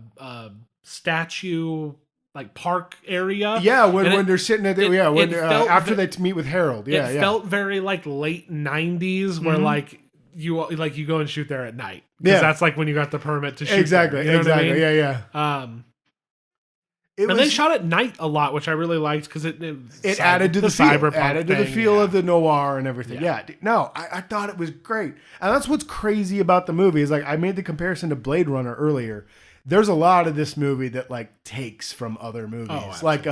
statue, like park area. Yeah. When they're sitting at after they meet with Harold. Yeah. It felt very like late 90s where like you go and shoot there at night. Because that's like when you got the permit to shoot. Exactly. There, exactly. I mean? Yeah. They shot at night a lot, which I really liked because it added to the cyberpunk, added to the feel of the noir and everything. Yeah, no, I thought it was great, and that's what's crazy about the movie is like I made the comparison to Blade Runner earlier. There's a lot of this movie that like takes from other movies, like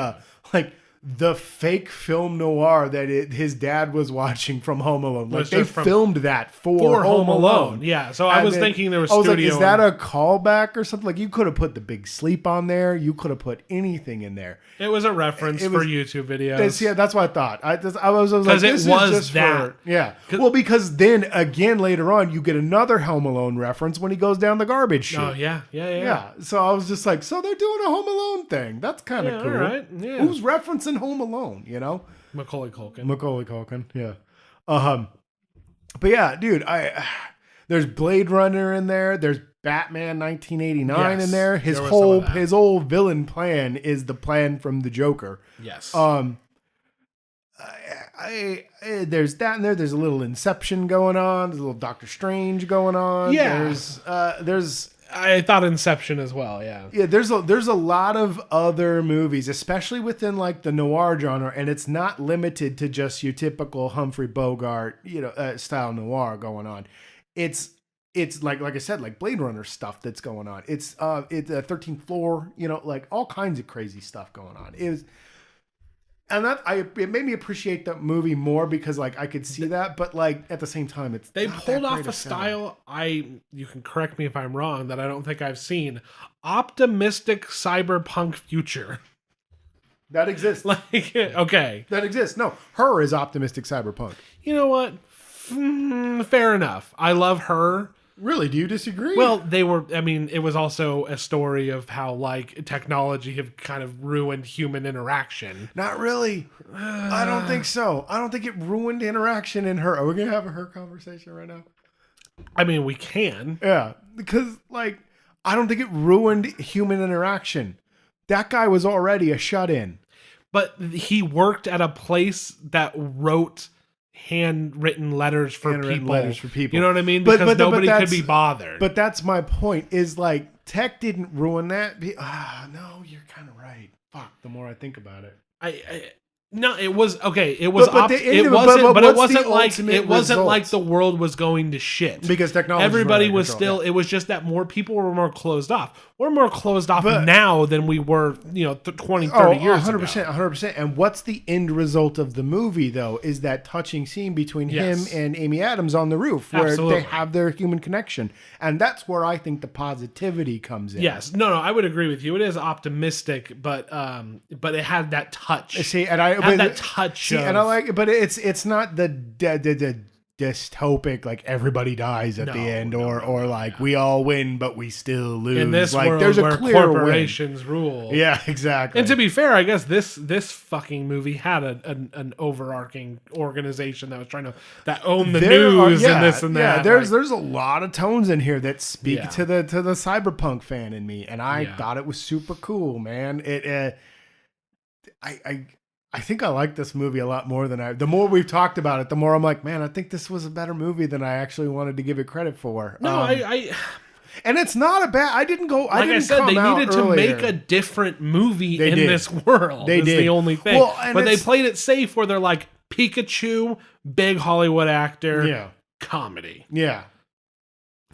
the fake film noir that his dad was watching from Home Alone. Like they filmed that for Home Alone. Yeah. So I was thinking there was studio. I was like, is that a callback or something? Like you could have put The Big Sleep on there. You could have put anything in there. It was a reference for YouTube videos. Yeah, that's what I thought. I was like, this is just that. Well, because then again later on you get another Home Alone reference when he goes down the garbage chute. Oh yeah. So I was just like, so they're doing a Home Alone thing. That's kind of cool. All right. Yeah. Who's referencing Home Alone? You know, Macaulay Culkin. Yeah. But yeah, dude, there's Blade Runner in there. There's Batman 1989 in there. His whole villain plan is the plan from the Joker. Yes. There's that in there. There's a little Inception going on. There's a little Doctor Strange going on. Yeah. There's. I thought Inception as well. Yeah. Yeah. There's a lot of other movies, especially within like the noir genre, and it's not limited to just your typical Humphrey Bogart, style noir going on. It's like I said, like Blade Runner stuff that's going on. It's 13th Floor, like all kinds of crazy stuff going on. It made me appreciate that movie more because like I could see that, but like at the same time, they pulled off a style. You can correct me if I'm wrong, that I don't think I've seen. Optimistic cyberpunk future. That exists. Okay. That exists. No, Her is optimistic cyberpunk. You know what? Fair enough. I love Her. Really? Do you disagree? Well, it was also a story of how like technology have kind of ruined human interaction. Not really. I don't think so. I don't think it ruined interaction in Her. Are we going to have a Her conversation right now? I mean, we can. Yeah. Because like, I don't think it ruined human interaction. That guy was already a shut-in. But he worked at a place that wrote handwritten letters for people. You know what I mean? Because nobody could be bothered. But that's my point. Is like tech didn't ruin that. No, you're kind of right. Fuck. The more I think about it, no, it was okay. It was it wasn't like the world was going to shit because technology. Everybody was still. Yeah. It was just that more people were more closed off. We're more closed off now than we were, 20, 30 years ago. 100%. And what's the end result of the movie, though, is that touching scene between him and Amy Adams on the roof where they have their human connection. And that's where I think the positivity comes in. Yes. No, I would agree with you. It is optimistic, but it had that touch. See, and I had that touch. See, and I like it, but it's not the dystopic, like everybody dies at the end, or like we all win but we still lose. In this like world there's a where clear corporations rule. Yeah, exactly. And to be fair, I guess this fucking movie had an overarching organization that was trying to owned the news and this and that. Yeah, there's a lot of tones in here that speak to the cyberpunk fan in me, and I thought it was super cool, man. I think I like this movie a lot more than the more we've talked about it, the more I'm like, man, I think this was a better movie than I actually wanted to give it credit for. No, and it's not a bad. I didn't go. Like I said, they needed to make a different movie in this world. They did. The only thing, but they played it safe where they're like Pikachu, big Hollywood actor, comedy. Yeah.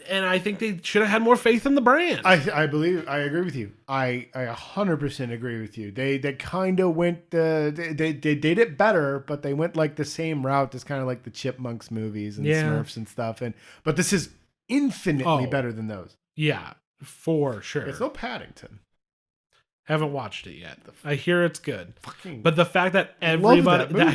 And I think they should have had more faith in the brand. I agree with you. I 100% agree with you. They kind of went they did it better, but they went like the same route as kind of like the Chipmunks movies and Smurfs and stuff. But this is infinitely better than those. Yeah, for sure. It's no Paddington. Haven't watched it yet. I hear it's good. But the fact that I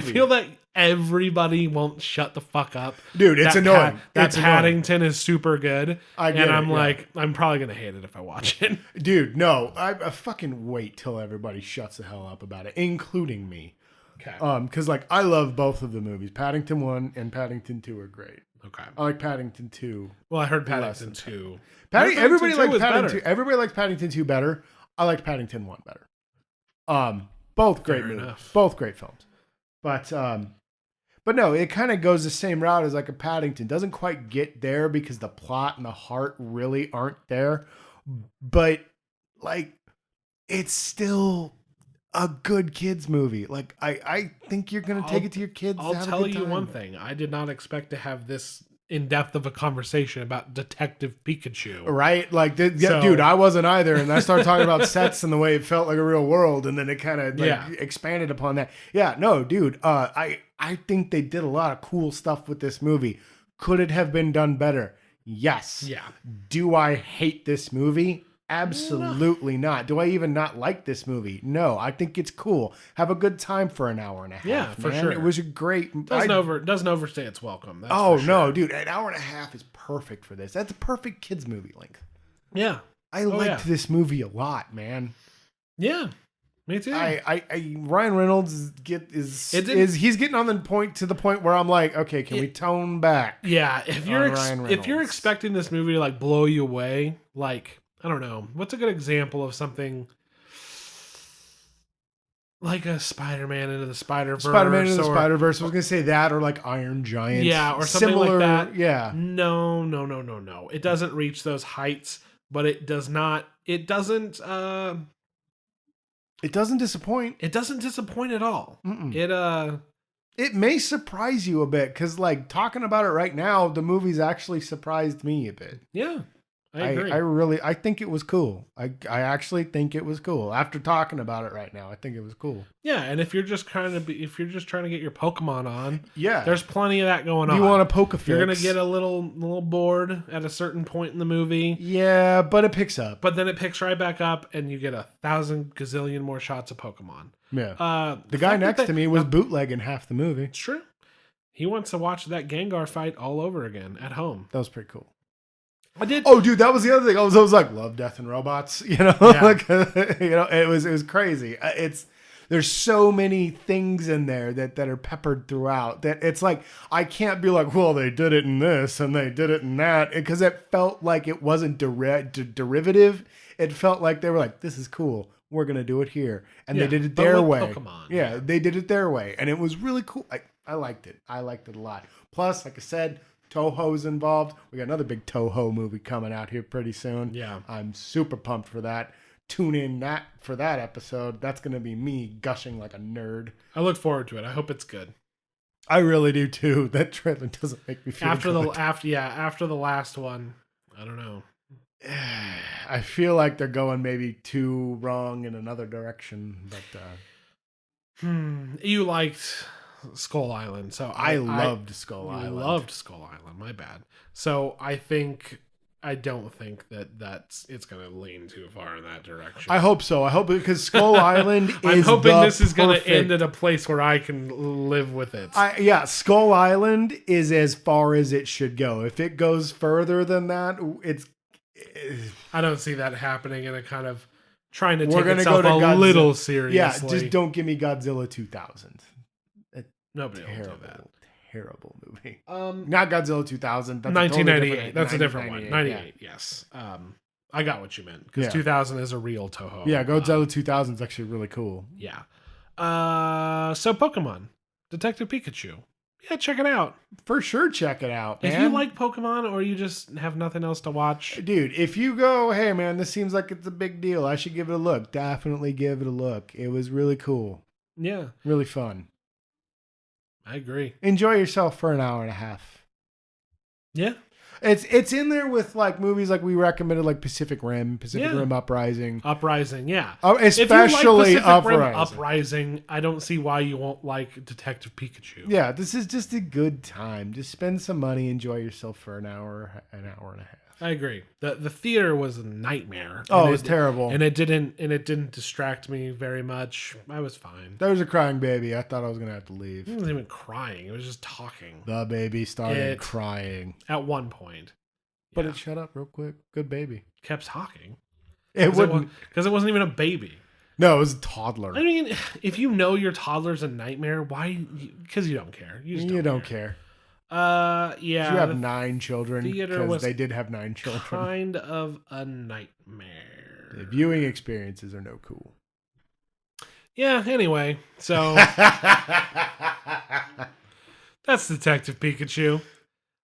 feel that everybody won't shut the fuck up. Dude, it's annoying. Paddington is super good. I'm probably going to hate it if I watch it. Dude, no. I fucking wait till everybody shuts the hell up about it, including me. Okay. Because like I love both of the movies. Paddington 1 and Paddington 2 are great. Okay. I like Paddington 2. Well, I heard Paddington 2. Everybody likes Paddington 2. Everybody likes Paddington 2 better. I like Paddington 1 better. Both great movies. Enough. Both great films. But no, it kind of goes the same route as like a Paddington. Doesn't quite get there because the plot and the heart really aren't there. But like it's still a good kids movie. Like I think you're gonna take it to your kids. I'll tell you one thing. I did not expect to have this in depth of a conversation about Detective Pikachu. Right? Like, dude, I wasn't either. And I started talking about sets and the way it felt like a real world. And then it kind of expanded upon that. Yeah, no, dude, I think they did a lot of cool stuff with this movie. Could it have been done better? Yes. Yeah. Do I hate this movie? Absolutely not. Do I even not like this movie? No. I think it's cool. Have a good time for an hour and a half. Yeah, for man. sure. It was a great. Doesn't overstay its welcome. That's no, for sure. dude, an hour and a half is perfect for this. That's a perfect kids movie length. Yeah, I liked this movie a lot, man. Yeah, me too. Ryan Reynolds he's getting on the point where I'm like, okay, can we tone back? Yeah, if you're expecting this movie to like blow you away, like, I don't know, what's a good example of something like a Spider-Man into the Spider-Verse? Spider-Man into the Spider-Verse. I was gonna say that, or like Iron Giant. Yeah, or something similar, like that. Yeah. No. It doesn't reach those heights, but it doesn't. It doesn't disappoint. It doesn't disappoint at all. Mm-mm. It may surprise you a bit, because like talking about it right now, the movie's actually surprised me a bit. Yeah, I agree. I think it was cool. I actually think it was cool. After talking about it right now, I think it was cool. Yeah, and if you're just trying to get your Pokemon on, yeah, there's plenty of that going on. You want a Pokefix. You're gonna get a little bored at a certain point in the movie. Yeah, but it picks up. But then it picks right back up, and you get 1,000 gazillion more shots of Pokemon. Yeah. The guy next to me was bootlegging half the movie. It's true. He wants to watch that Gengar fight all over again at home. That was pretty cool. I did. Oh, dude, that was the other thing. I was like, love, death, and robots. You know, like it was crazy. There's so many things in there that are peppered throughout that it's like I can't be like, well, they did it in this and they did it in that, because it felt like it wasn't derivative. It felt like they were like, this is cool. We're gonna do it here, and they did it their way. Pokemon. Yeah, they did it their way, and it was really cool. I liked it. I liked it a lot. Plus, like I said, Toho's involved. We got another big Toho movie coming out here pretty soon. Yeah. I'm super pumped for that. Tune in for that episode. That's going to be me gushing like a nerd. I look forward to it. I hope it's good. I really do too. That trailer doesn't make me feel good. After the last one, I don't know. I feel like they're going maybe too wrong in another direction, but you liked Skull Island, so I loved Skull Island. You loved Skull Island. My bad. So I don't think it's going to lean too far in that direction. I hope so. I hope, because Skull Island is I'm hoping this is going to end at a place where I can live with it. Skull Island is as far as it should go. If it goes further than that, I don't see that happening in a kind of trying to take itself a little seriously. Yeah, just don't give me Godzilla 2000. Nobody will do that. Terrible movie. Not Godzilla 2000. That's 1998. That's a different one. 98. Yeah. Yes. I got what you meant, because 2000 is a real Toho. Yeah, Godzilla 2000 is actually really cool. Yeah. So Pokemon, Detective Pikachu. Yeah, check it out. For sure, check it out, man. If you like Pokemon, or you just have nothing else to watch, dude. If you go, hey man, this seems like it's a big deal, I should give it a look. Definitely give it a look. It was really cool. Yeah. Really fun. I agree. Enjoy yourself for an hour and a half. Yeah. It's in there with like movies like we recommended, like Pacific Rim Uprising. Yeah. Especially Uprising, I don't see why you won't like Detective Pikachu. Yeah, this is just a good time. Just spend some money, enjoy yourself for an hour and a half. I agree. The theater was a nightmare. Oh, it was terrible. And it didn't distract me very much. I was fine. There was a crying baby. I thought I was gonna have to leave. It wasn't even crying. It was just talking. The baby started crying at one point. But it shut up real quick. Good baby. Kept talking. It wouldn't, because it wasn't even a baby. No, it was a toddler. I mean, if you know your toddler's a nightmare, why? Because you don't care. You don't care. Yeah. You have 9 children, because they did have 9 children. Kind of a nightmare. The viewing experiences are no cool. Yeah, anyway, so that's Detective Pikachu.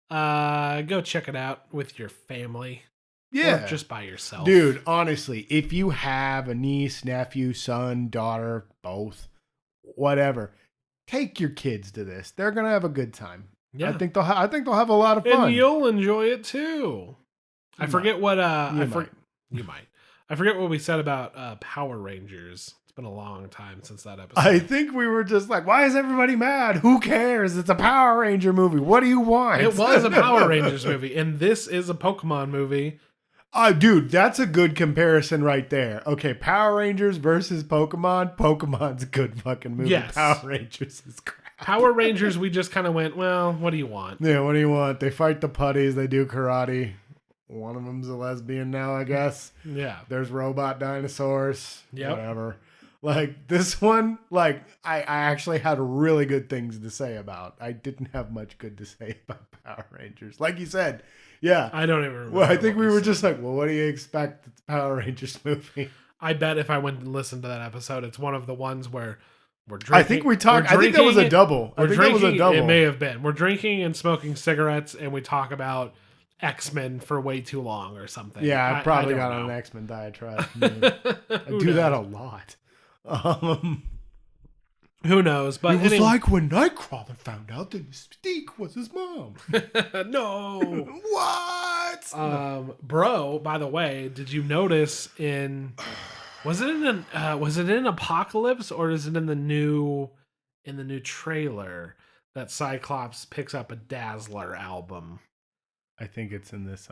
Go check it out with your family. Yeah. Or just by yourself. Dude, honestly, if you have a niece, nephew, son, daughter, both, whatever, take your kids to this. They're going to have a good time. Yeah. I think they'll have a lot of fun. And you'll enjoy it too. I forget what you might. I forget what we said about Power Rangers. It's been a long time since that episode. I think we were just like, why is everybody mad? Who cares? It's a Power Ranger movie. What do you want? It was a Power Rangers movie, and this is a Pokemon movie. Dude, that's a good comparison right there. Okay, Power Rangers versus Pokemon. Pokemon's a good fucking movie. Yes. Power Rangers is crap. Power Rangers, we just kind of went, well, what do you want? Yeah, what do you want? They fight the putties. They do karate. One of them's a lesbian now, I guess. Yeah. There's robot dinosaurs. Yep. Whatever. Like, this one, like, I actually had really good things to say about. I didn't have much good to say about Power Rangers. Like you said, yeah. I don't even remember. Well, I think we were just like, well, what do you expect? It's a Power Rangers movie. I bet if I went and listened to that episode, it's one of the ones where we're drinking. I think we talked. I think that was a double. I think that was a double. It may have been. We're drinking and smoking cigarettes, and we talk about X-Men for way too long or something. Yeah, I probably got on an X-Men diatribe. I do that a lot. Who knows? But it was like when Nightcrawler found out that Mystique was his mom. No. What? Bro, by the way, did you notice was it in Apocalypse, or is it in the new trailer that Cyclops picks up a Dazzler album? I think it's in this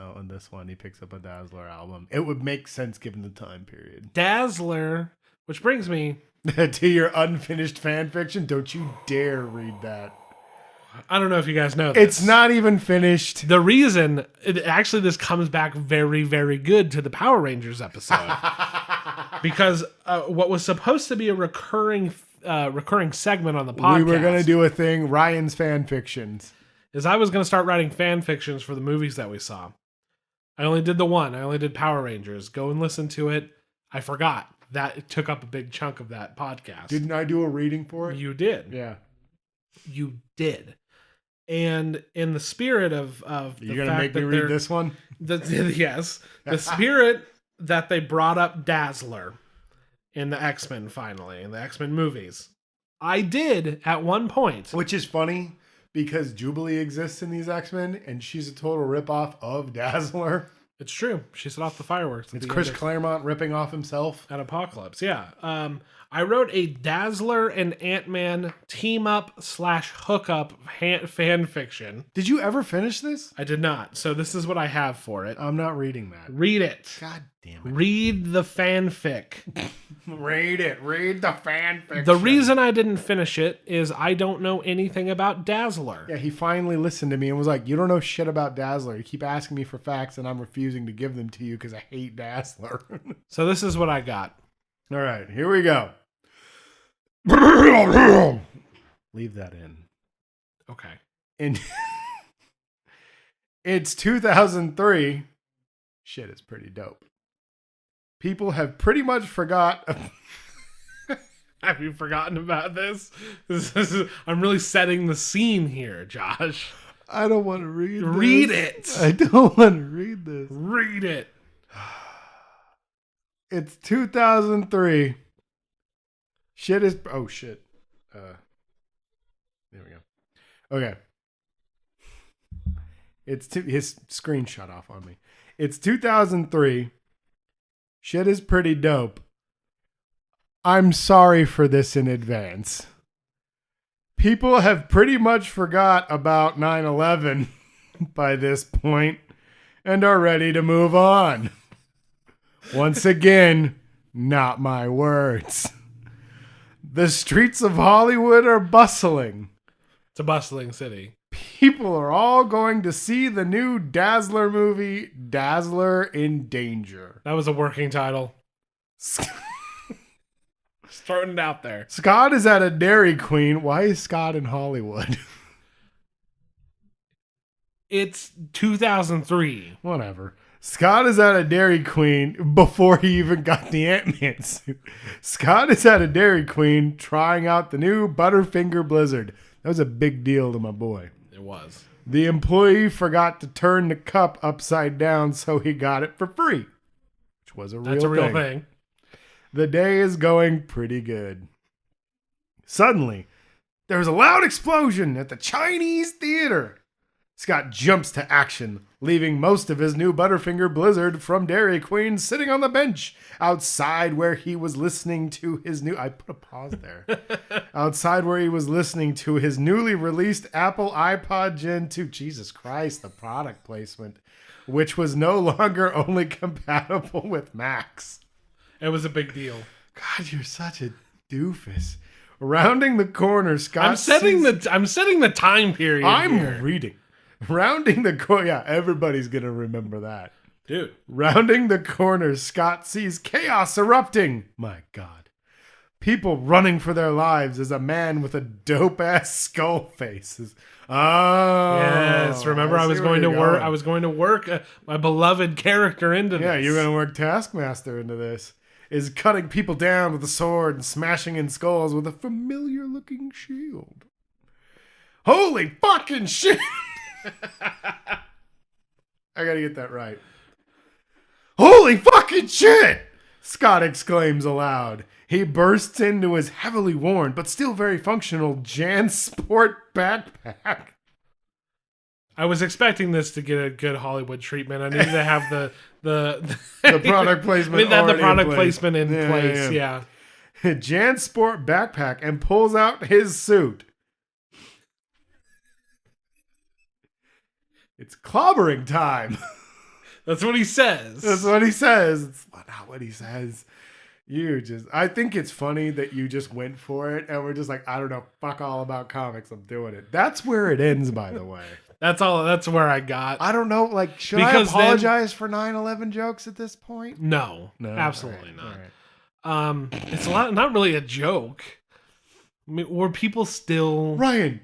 one. He picks up a Dazzler album. It would make sense given the time period. Dazzler, which brings me to your unfinished fan fiction. Don't you dare read that. I don't know if you guys know this. It's not even finished. The reason, this comes back very, very good to the Power Rangers episode. Because what was supposed to be a recurring segment on the podcast. We were going to do a thing, Ryan's fan fictions. Is I was going to start writing fan fictions for the movies that we saw. I only did the one. I only did Power Rangers. Go and listen to it. I forgot. That took up a big chunk of that podcast. Didn't I do a reading for it? You did. Yeah. You did. And in the spirit of you're going to make me read this one? Yes. The spirit that they brought up Dazzler in the X-Men finally, in the X-Men movies. I did at one point. Which is funny because Jubilee exists in these X-Men and she's a total ripoff of Dazzler. It's true. She set off the fireworks. It's Chris Claremont ripping off himself. At Apocalypse, yeah. I wrote a Dazzler and Ant-Man team-up/hookup fan fiction. Did you ever finish this? I did not. So this is what I have for it. I'm not reading that. Read it. God damn it. Read the fanfic. Read it. Read the fanfic. The reason I didn't finish it is I don't know anything about Dazzler. Yeah, he finally listened to me and was like, you don't know shit about Dazzler. You keep asking me for facts and I'm refusing to give them to you because I hate Dazzler. So this is what I got. All right, here we go. Leave that in. Okay. And it's 2003. Shit, it's pretty dope. People have pretty much forgot. Have you forgotten about this? I'm really setting the scene here, Josh. I don't want to read this. Read it. I don't want to read this. Read it. It's 2003. Shit is... Oh, shit. There we go. Okay. His screen shut off on me. It's 2003. Shit is pretty dope. I'm sorry for this in advance. People have pretty much forgot about 9/11 by this point and are ready to move on. Once again, not my words. The streets of Hollywood are bustling. It's a bustling city. People are all going to see the new Dazzler movie, Dazzler in Danger. That was a working title. Starting it out there. Scott is at a Dairy Queen. Why is Scott in Hollywood? It's 2003. Whatever. Scott is at a Dairy Queen before he even got the Ant-Man suit. Scott is at a Dairy Queen trying out the new Butterfinger Blizzard. That was a big deal to my boy. It was. The employee forgot to turn the cup upside down, so he got it for free. Which was That's a real thing. The day is going pretty good. Suddenly, There was a loud explosion at the Chinese theater. Scott jumps to action, leaving most of his new Butterfinger Blizzard from Dairy Queen sitting on the bench outside where he was listening to his new... I put a pause there. Outside where he was listening to his newly released Apple iPod Gen 2. Jesus Christ, the product placement, which was no longer only compatible with Macs. It was a big deal. God, you're such a doofus. Rounding the corner, Scott... I'm setting the time period here. Reading. Rounding the corner, yeah, everybody's going to remember that. Dude. Rounding the corner, Scott sees chaos erupting. My God. People running for their lives as a man with a dope-ass skull face is... Oh. Yes, remember I was going to work my beloved character into this. Yeah, you're going to work Taskmaster into this. Is cutting people down with a sword and smashing in skulls with a familiar-looking shield. Holy fucking shit! I gotta get that right. Holy fucking shit! Scott exclaims aloud. He bursts into his heavily worn, but still very functional JanSport backpack. I was expecting this to get a good Hollywood treatment. I needed to have the product placement. The product placement in place. Yeah. JanSport backpack and pulls out his suit. It's clobbering time. That's what he says. That's what he says. It's not what he says. I think it's funny that you just went for it and we're just like, I don't know, fuck all about comics. I'm doing it. That's where it ends, by the way. That's where I got. I don't know. Like, should I apologize for 9/11 jokes at this point? No, absolutely not. Right. It's not really a joke. I mean, were people still... Ryan,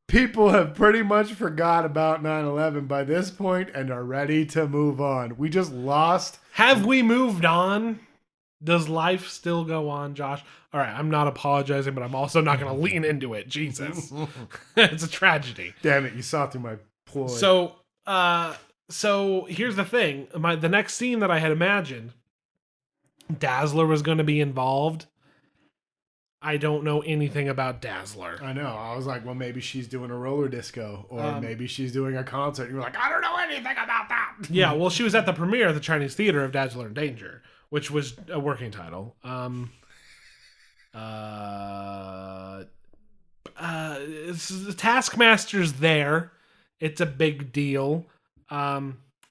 people have pretty much forgot about 9/11 by this point and are ready to move on. We just lost. Have we moved on? Does life still go on, Josh? All right, I'm not apologizing, but I'm also not going to lean into it. Jesus. It's a tragedy. Damn it, you saw through my ploy. So here's the thing. The next scene that I had imagined, Dazzler was going to be involved. I don't know anything about Dazzler. I know. I was like, well, maybe she's doing a roller disco, or maybe she's doing a concert. You're like, I don't know anything about that. Yeah, well, she was at the premiere of the Chinese Theater of Dazzler in Danger, which was a working title. Taskmaster's there. It's a big deal. I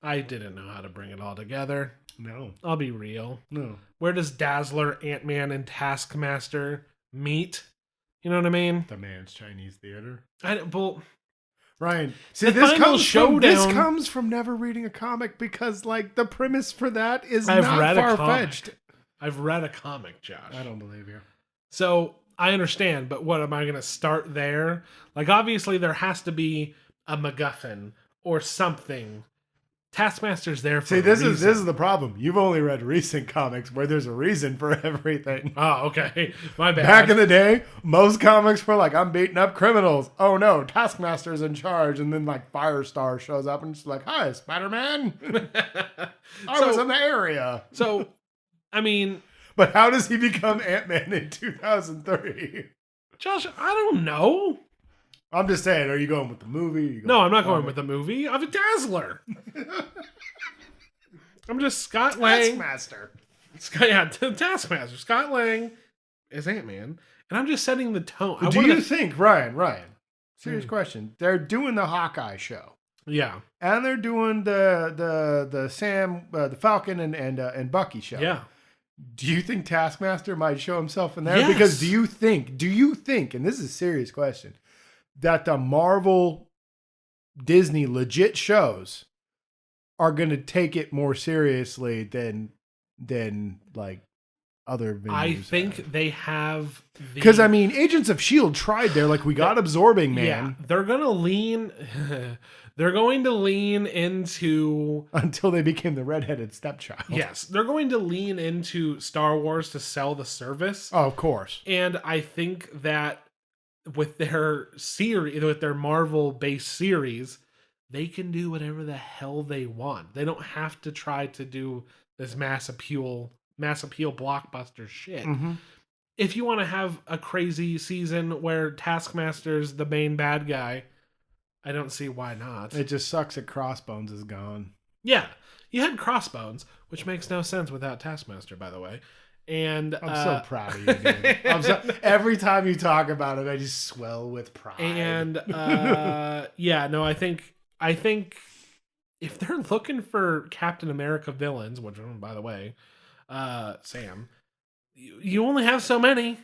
didn't know how to bring it all together. No. I'll be real. No. Where does Dazzler, Ant-Man, and Taskmaster meet? You know what I mean? The man's Chinese theater. Ryan, see, this comes from never reading a comic because, like, the premise for that is not far-fetched. I've read a comic, Josh. I don't believe you. So, I understand, but what, am I going to start there? Like, obviously, there has to be a MacGuffin or something. Taskmaster's there for this is the problem. You've only read recent comics where there's a reason for everything. Oh, okay. My bad. Back in the day, most comics were like, I'm beating up criminals. Oh no, Taskmaster's in charge. And then like Firestar shows up and it's like, hi, Spider-Man. I was in the area. So, I mean... But how does he become Ant-Man in 2003? Josh, I don't know. I'm just saying, are you going with the movie? No, I'm not going with the movie. I'm a Dazzler. I'm just Scott Lang. Taskmaster. Taskmaster. Scott Lang is Ant-Man. And I'm just setting the tone. Do you think, Ryan, serious question, they're doing the Hawkeye show. Yeah. And they're doing the Sam, the Falcon and Bucky show. Yeah. Do you think Taskmaster might show himself in there? Yes. Because do you think, and this is a serious question, that the Marvel Disney legit shows are going to take it more seriously than like other venues? I think they have because I mean, Agents of S.H.I.E.L.D. tried there, like we got Absorbing Man. Yeah, they're going to lean into until they became the redheaded stepchild. Yes, they're going to lean into Star Wars to sell the service. Oh, of course. And I think that with their series, with their Marvel-based series, they can do whatever the hell they want. They don't have to try to do this mass appeal blockbuster shit. Mm-hmm. if you want to have a crazy season where Taskmaster's the main bad guy, I don't see why not. It just sucks that Crossbones is gone. Yeah, you had Crossbones, which makes no sense without Taskmaster, by the way. And I'm so proud of you, dude. Every time you talk about it, I just swell with pride. And yeah, no, I think if they're looking for Captain America villains, which, by the way, Sam, you only have so many.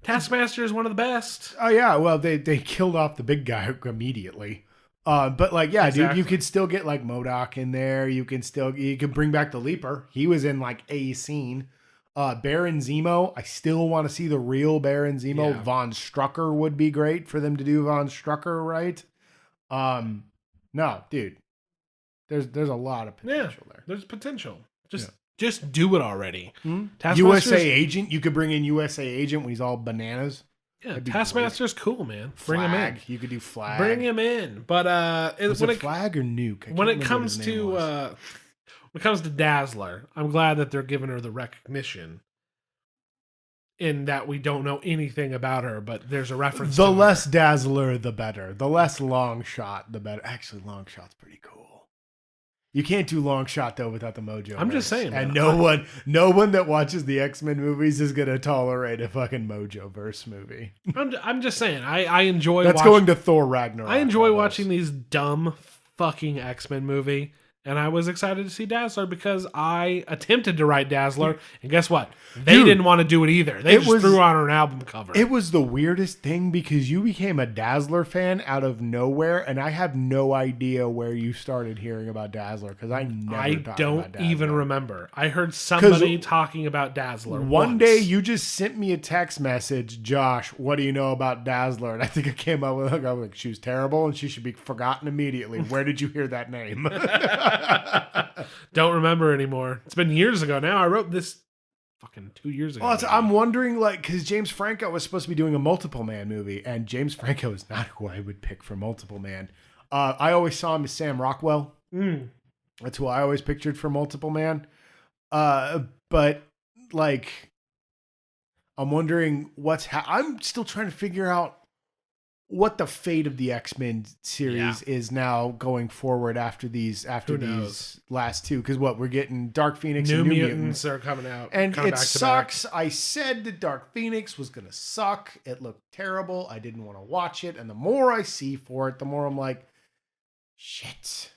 Taskmaster is one of the best. Oh yeah, well they killed off the big guy immediately. But like, yeah, exactly. Dude, you could still get like MODOK in there. You can bring back the Leaper. He was in like a scene. Baron Zemo. I still want to see the real Baron Zemo. Yeah. Von Strucker would be great for them to do Von Strucker, right? No, dude. There's a lot of potential there. There's potential. Just do it already. USA Agent. You could bring in USA Agent when he's all bananas. Yeah, Taskmaster's cool, man. Bring him in. You could do Flag. Bring him in. But was it Flag or Nuke? When it comes to Dazzler, I'm glad that they're giving her the recognition. In that we don't know anything about her, but there's a reference. The less Dazzler, the better. The less Long Shot, the better. Actually, Long Shot's pretty cool. You can't do Long Shot though without the Mojo. I'm just saying, and no one that watches the X-Men movies is gonna tolerate a fucking Mojo verse movie. I'm just saying, I enjoy. That's going to Thor Ragnarok. I enjoy watching these dumb fucking X-Men movie. And I was excited to see Dazzler because I attempted to write Dazzler, and guess what? They didn't want to do it either. They just threw on an album cover. It was the weirdest thing because you became a Dazzler fan out of nowhere, and I have no idea where you started hearing about Dazzler because I don't even remember. I heard somebody talking about Dazzler. One day you just sent me a text message, Josh, what do you know about Dazzler? And I think I came up with I was like, she was terrible and she should be forgotten immediately. Where did you hear that name? Don't remember anymore. It's been years ago now. I wrote this fucking 2 years ago. Well, I'm wondering, like, because James Franco was supposed to be doing a Multiple Man movie, and James Franco is not who I would pick for Multiple Man. I always saw him as Sam Rockwell. That's who I always pictured for Multiple Man. But like, I'm wondering I'm still trying to figure out what the fate of the X-Men series is now going forward after these last two. Because we're getting Dark Phoenix and New Mutants are coming out. And it sucks. I said that Dark Phoenix was going to suck. It looked terrible. I didn't want to watch it. And the more I see for it, the more I'm like, shit.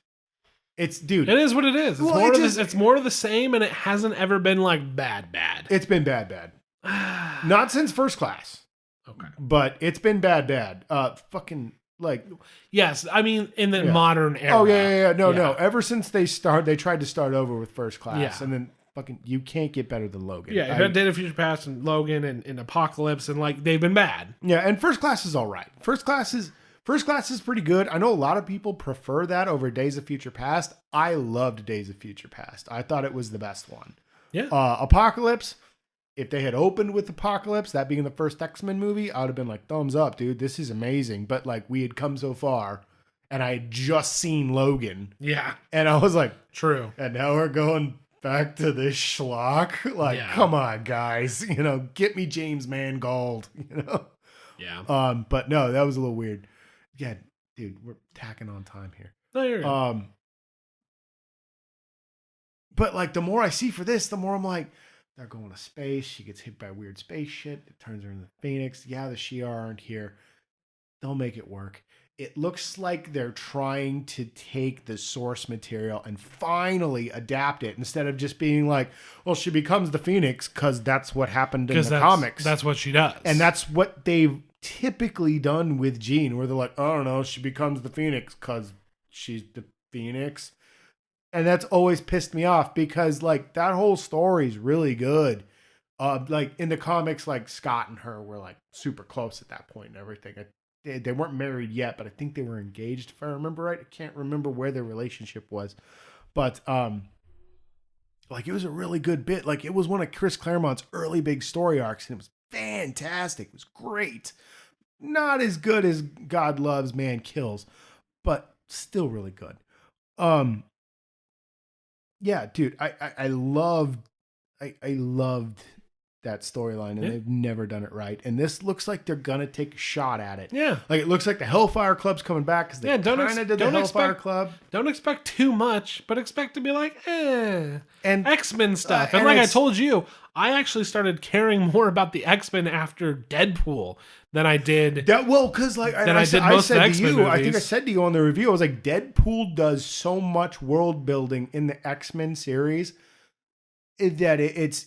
Dude. It is what it is. It's more of the same, and it hasn't ever been like bad. It's been bad. Not since First Class. Okay. But it's been bad. Fucking like. Yes, I mean in the modern era. Oh yeah. No. Ever since they tried to start over with First Class, and then fucking you can't get better than Logan. Yeah, Days of Future Past and Logan and Apocalypse and like they've been bad. Yeah, and First Class is all right. First Class is pretty good. I know a lot of people prefer that over Days of Future Past. I loved Days of Future Past. I thought it was the best one. Yeah. Apocalypse. If they had opened with Apocalypse, that being the first X-Men movie, I would have been like, thumbs up, dude. This is amazing. But like, we had come so far, and I had just seen Logan. Yeah. And I was like, true. And now we're going back to this schlock. Like, come on, guys. Get me James Mangold. Yeah. But no, that was a little weird. Yeah, dude, we're tacking on time here. No, you're good. But like, the more I see for this, the more I'm like, they're going to space. She gets hit by weird space shit. It turns her into Phoenix. Yeah, the Shi'ar aren't here. They'll make it work. It looks like they're trying to take the source material and finally adapt it instead of just being like, well, she becomes the Phoenix because that's what happened in the comics. That's what she does. And that's what they've typically done with Jean, where they're like, I don't know, she becomes the Phoenix because she's the Phoenix. And that's always pissed me off because like that whole story is really good. Like in the comics, like Scott and her were like super close at that point and everything. They weren't married yet, but I think they were engaged if I remember right. I can't remember where their relationship was, but like it was a really good bit. Like it was one of Chris Claremont's early big story arcs, and it was fantastic. It was great. Not as good as God Loves, Man Kills, but still really good. Yeah, dude, I loved storyline, and they've never done it right. And this looks like they're gonna take a shot at it. Yeah, like it looks like the Hellfire Club's coming back because they kind of did the Hellfire Club. Don't expect too much, but expect to be like, and X-Men stuff. And like I told you, I actually started caring more about the X-Men after Deadpool than I did. Because like I said to you, I think I said to you on the review, I was like, Deadpool does so much world building in the X-Men series that it's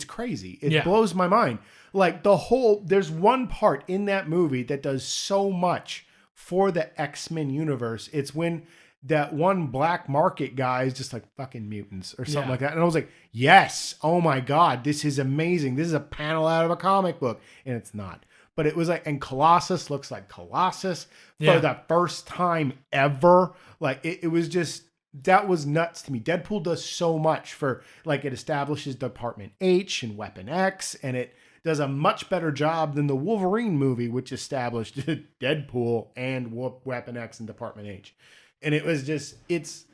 crazy. It blows my mind. Like there's one part in that movie that does so much for the X-Men universe. It's when that one black market guy is just like fucking mutants or something like that. And I was like, yes, oh my God, this is amazing. This is a panel out of a comic book. And it's not. But it was like, and Colossus looks like Colossus for the first time ever. Like it was just, that was nuts to me. Deadpool does so much for, like, it establishes Department H and Weapon X, and it does a much better job than the Wolverine movie, which established Deadpool and Weapon X and Department H. And it was just, it's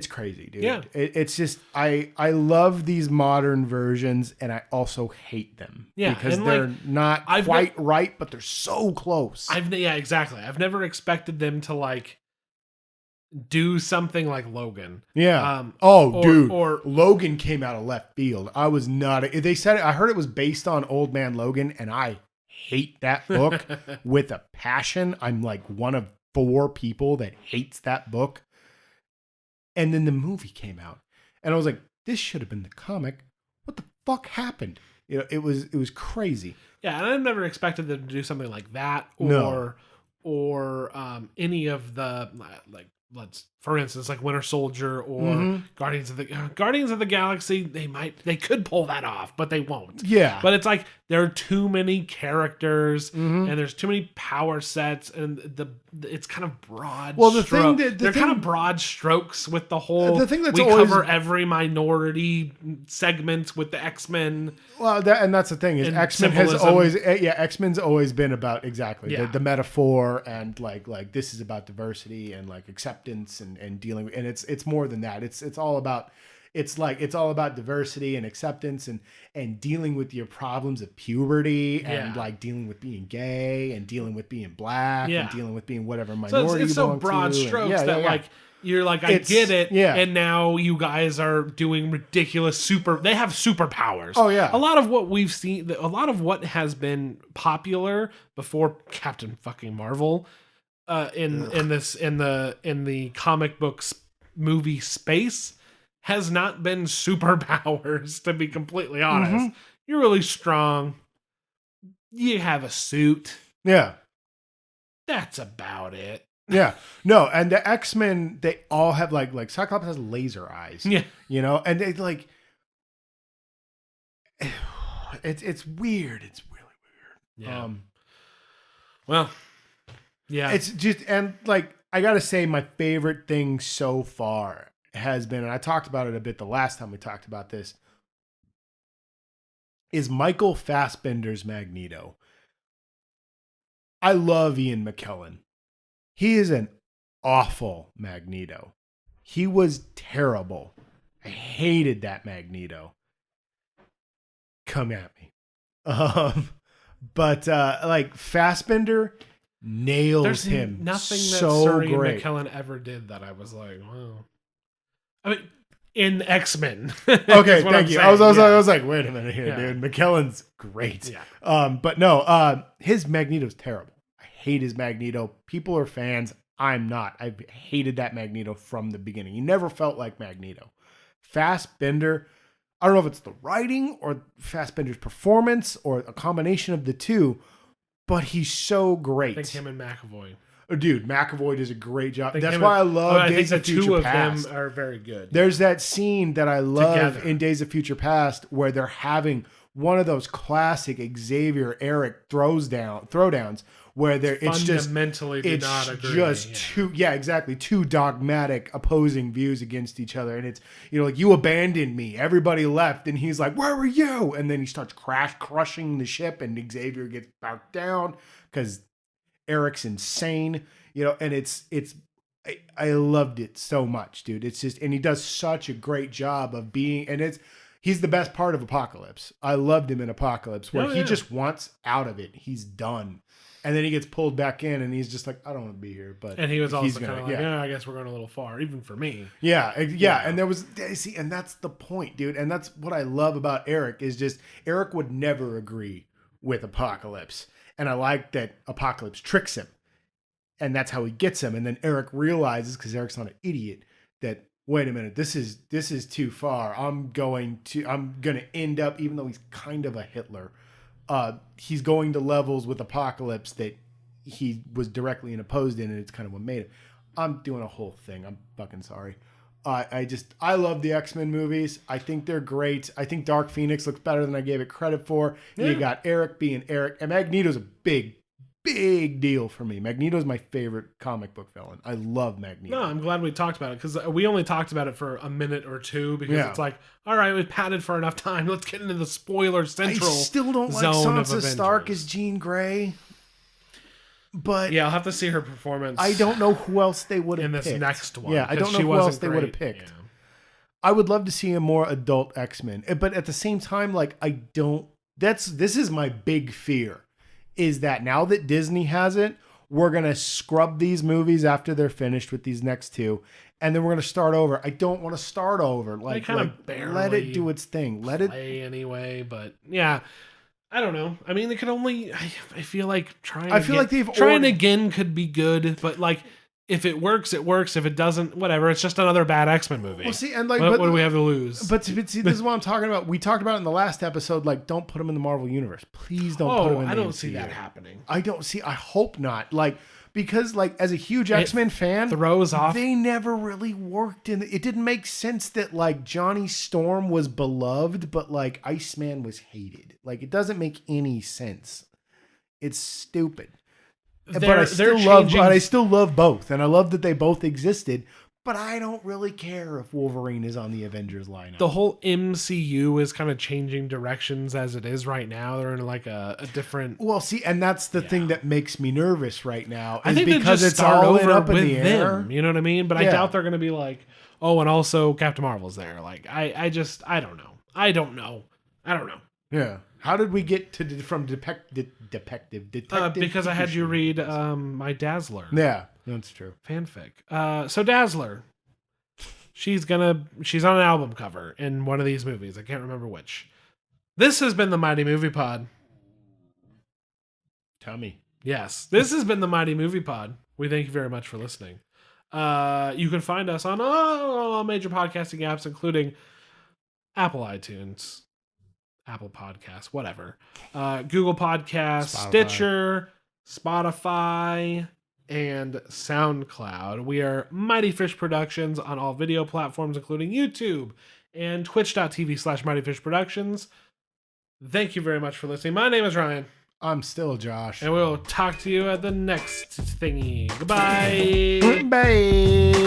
crazy, dude. Yeah. It's just, I love these modern versions, and I also hate them. Yeah. Because they're not quite right, but they're so close. Exactly. I've never expected them to, like, do something like Logan. Yeah. Or Logan came out of left field. I was not. They said I heard it was based on Old Man Logan, and I hate that book with a passion. I'm like one of 4 people that hates that book. And then the movie came out, and I was like, this should have been the comic. What the fuck happened? You know, it was crazy. Yeah, and I've never expected them to do something like that, or any of the, like, for instance, like Winter Soldier or Guardians of the Galaxy. They could pull that off, but they won't. Yeah. But it's like there are too many characters and there's too many power sets, and it's kind of broad. Well, they're kind of broad strokes with the whole. The thing that's cover every minority segment with the X-Men. Well, that's the thing is X-Men X-Men's always been about the metaphor, and like this is about diversity and like acceptance and dealing with, and it's more than that. It's all about diversity and acceptance and dealing with your problems of puberty and like dealing with being gay and dealing with being black and dealing with being whatever minority. It's so broad strokes that like you're like, I get it. Yeah. And now you guys are doing ridiculous they have superpowers. Oh yeah. A lot of what we've seen, a lot of what has been popular before Captain fucking Marvel, in the comic books movie space, has not been superpowers, to be completely honest. You're really strong. You have a suit. Yeah. That's about it. Yeah. No, and the X-Men, they all have like Cyclops has laser eyes. Yeah. You know, and they like it's weird. It's really weird. Yeah. Well, yeah. It's just, and like I gotta say, my favorite thing so far has been, and I talked about it a bit the last time we talked about this, is Michael Fassbender's Magneto. I love Ian McKellen. He is an awful Magneto. He was terrible. I hated that Magneto. Come at me. But like Fassbender nails him. Nothing that so Sir Ian great. McKellen ever did that I was like, wow. I mean, in X-Men. Okay, thank you. I was like, wait a minute here, dude. McKellen's great. Yeah. But no, his Magneto's terrible. I hate his Magneto. People are fans. I'm not. I've hated that Magneto from the beginning. He never felt like Magneto. Fassbender, I don't know if it's the writing or Fassbender's performance or a combination of the two, but he's so great. I think him and McAvoy. Oh, dude, McAvoy does a great job. That's why I love Days of Future Past. I think the two of them are very good. There's that scene that I love in Days of Future Past where they're having one of those classic Xavier Eric throwdowns where it's just fundamentally do not agree. Just two dogmatic opposing views against each other, and it's, you know, like, you abandoned me, everybody left, and he's like, where were you? And then he starts crushing the ship, and Xavier gets back down because Eric's insane, you know. And I loved it so much, dude. It's just, and he does such a great job of being, and He's the best part of Apocalypse. I loved him in Apocalypse, where he yeah. just wants out of it. He's done. And then he gets pulled back in, and he's just like, I don't want to be here. But And he was also he's kind of gonna, like, yeah, I guess we're going a little far, even for me. Yeah. And there was, see, and that's the point, dude. And that's what I love about Eric is just, Eric would never agree with Apocalypse. And I like that Apocalypse tricks him. And that's how he gets him. And then Eric realizes, because Eric's not an idiot, that, wait a minute, this is too far. I'm gonna end up, even though he's kind of a Hitler, he's going to levels with Apocalypse that he was directly opposed in, and it's kind of what made it. I'm doing a whole thing. I'm fucking sorry. I love the X-Men movies. I think they're great. I think Dark Phoenix looks better than I gave it credit for. Yeah. You got Eric being Eric, and Magneto's a big deal for me. Magneto's my favorite comic book villain. I love Magneto. No, I'm glad we talked about it, because we only talked about it for a minute or two, because it's like, all right, we've padded for enough time. Let's get into the spoiler central. I still don't like Sansa Stark as Jean Grey. But yeah, I'll have to see her performance. I don't know who else they would have picked in this next one. Yeah, I don't know who else they would have picked. Yeah. I would love to see a more adult X-Men, but at the same time, like, I don't. This is my big fear, is that now that Disney has it, we're gonna scrub these movies after they're finished with these next two, and then we're gonna start over. I don't want to start over. Like let it do its thing. Let it play anyway. But yeah. I don't know. I mean, they could only. I feel like trying again could be good, but like, if it works, it works. If it doesn't, whatever. It's just another bad X-Men movie. Well, see, and like, what do we have to lose? But see, this is what I'm talking about. We talked about it in the last episode. Like, don't put them in the Marvel universe. Please don't put them in. I don't see that happening. I don't see. I hope not. Like. Because, like, as a huge X-Men fan, throws off. They never really worked in. It didn't make sense that, like, Johnny Storm was beloved, but, like, Iceman was hated. Like, it doesn't make any sense. It's stupid. But I still love both, and I love that they both existed. But I don't really care if Wolverine is on the Avengers lineup. The whole MCU is kind of changing directions as it is right now. They're in like a different. Well, see, and that's the thing that makes me nervous right now. I think because it's all up in the air. You know what I mean? But I doubt they're going to be like, oh, and also Captain Marvel's there. Like, I don't know. I don't know. Yeah. How did we get from Detective? Because I had you read my Dazzler. Yeah, that's true. Fanfic. So Dazzler, she's on an album cover in one of these movies. I can't remember which. This has been the Mighty Movie Pod. Tell me. Yes, this has been the Mighty Movie Pod. We thank you very much for listening. You can find us on all major podcasting apps, including Apple iTunes, Apple Podcasts, whatever, Google Podcasts, Stitcher, Spotify, and SoundCloud. We are Mighty Fish Productions on all video platforms, including YouTube and twitch.tv/Mighty Fish Productions. Thank you very much for listening. My name is Ryan. I'm still Josh. And we'll talk to you at the next thingy. Goodbye. Bye.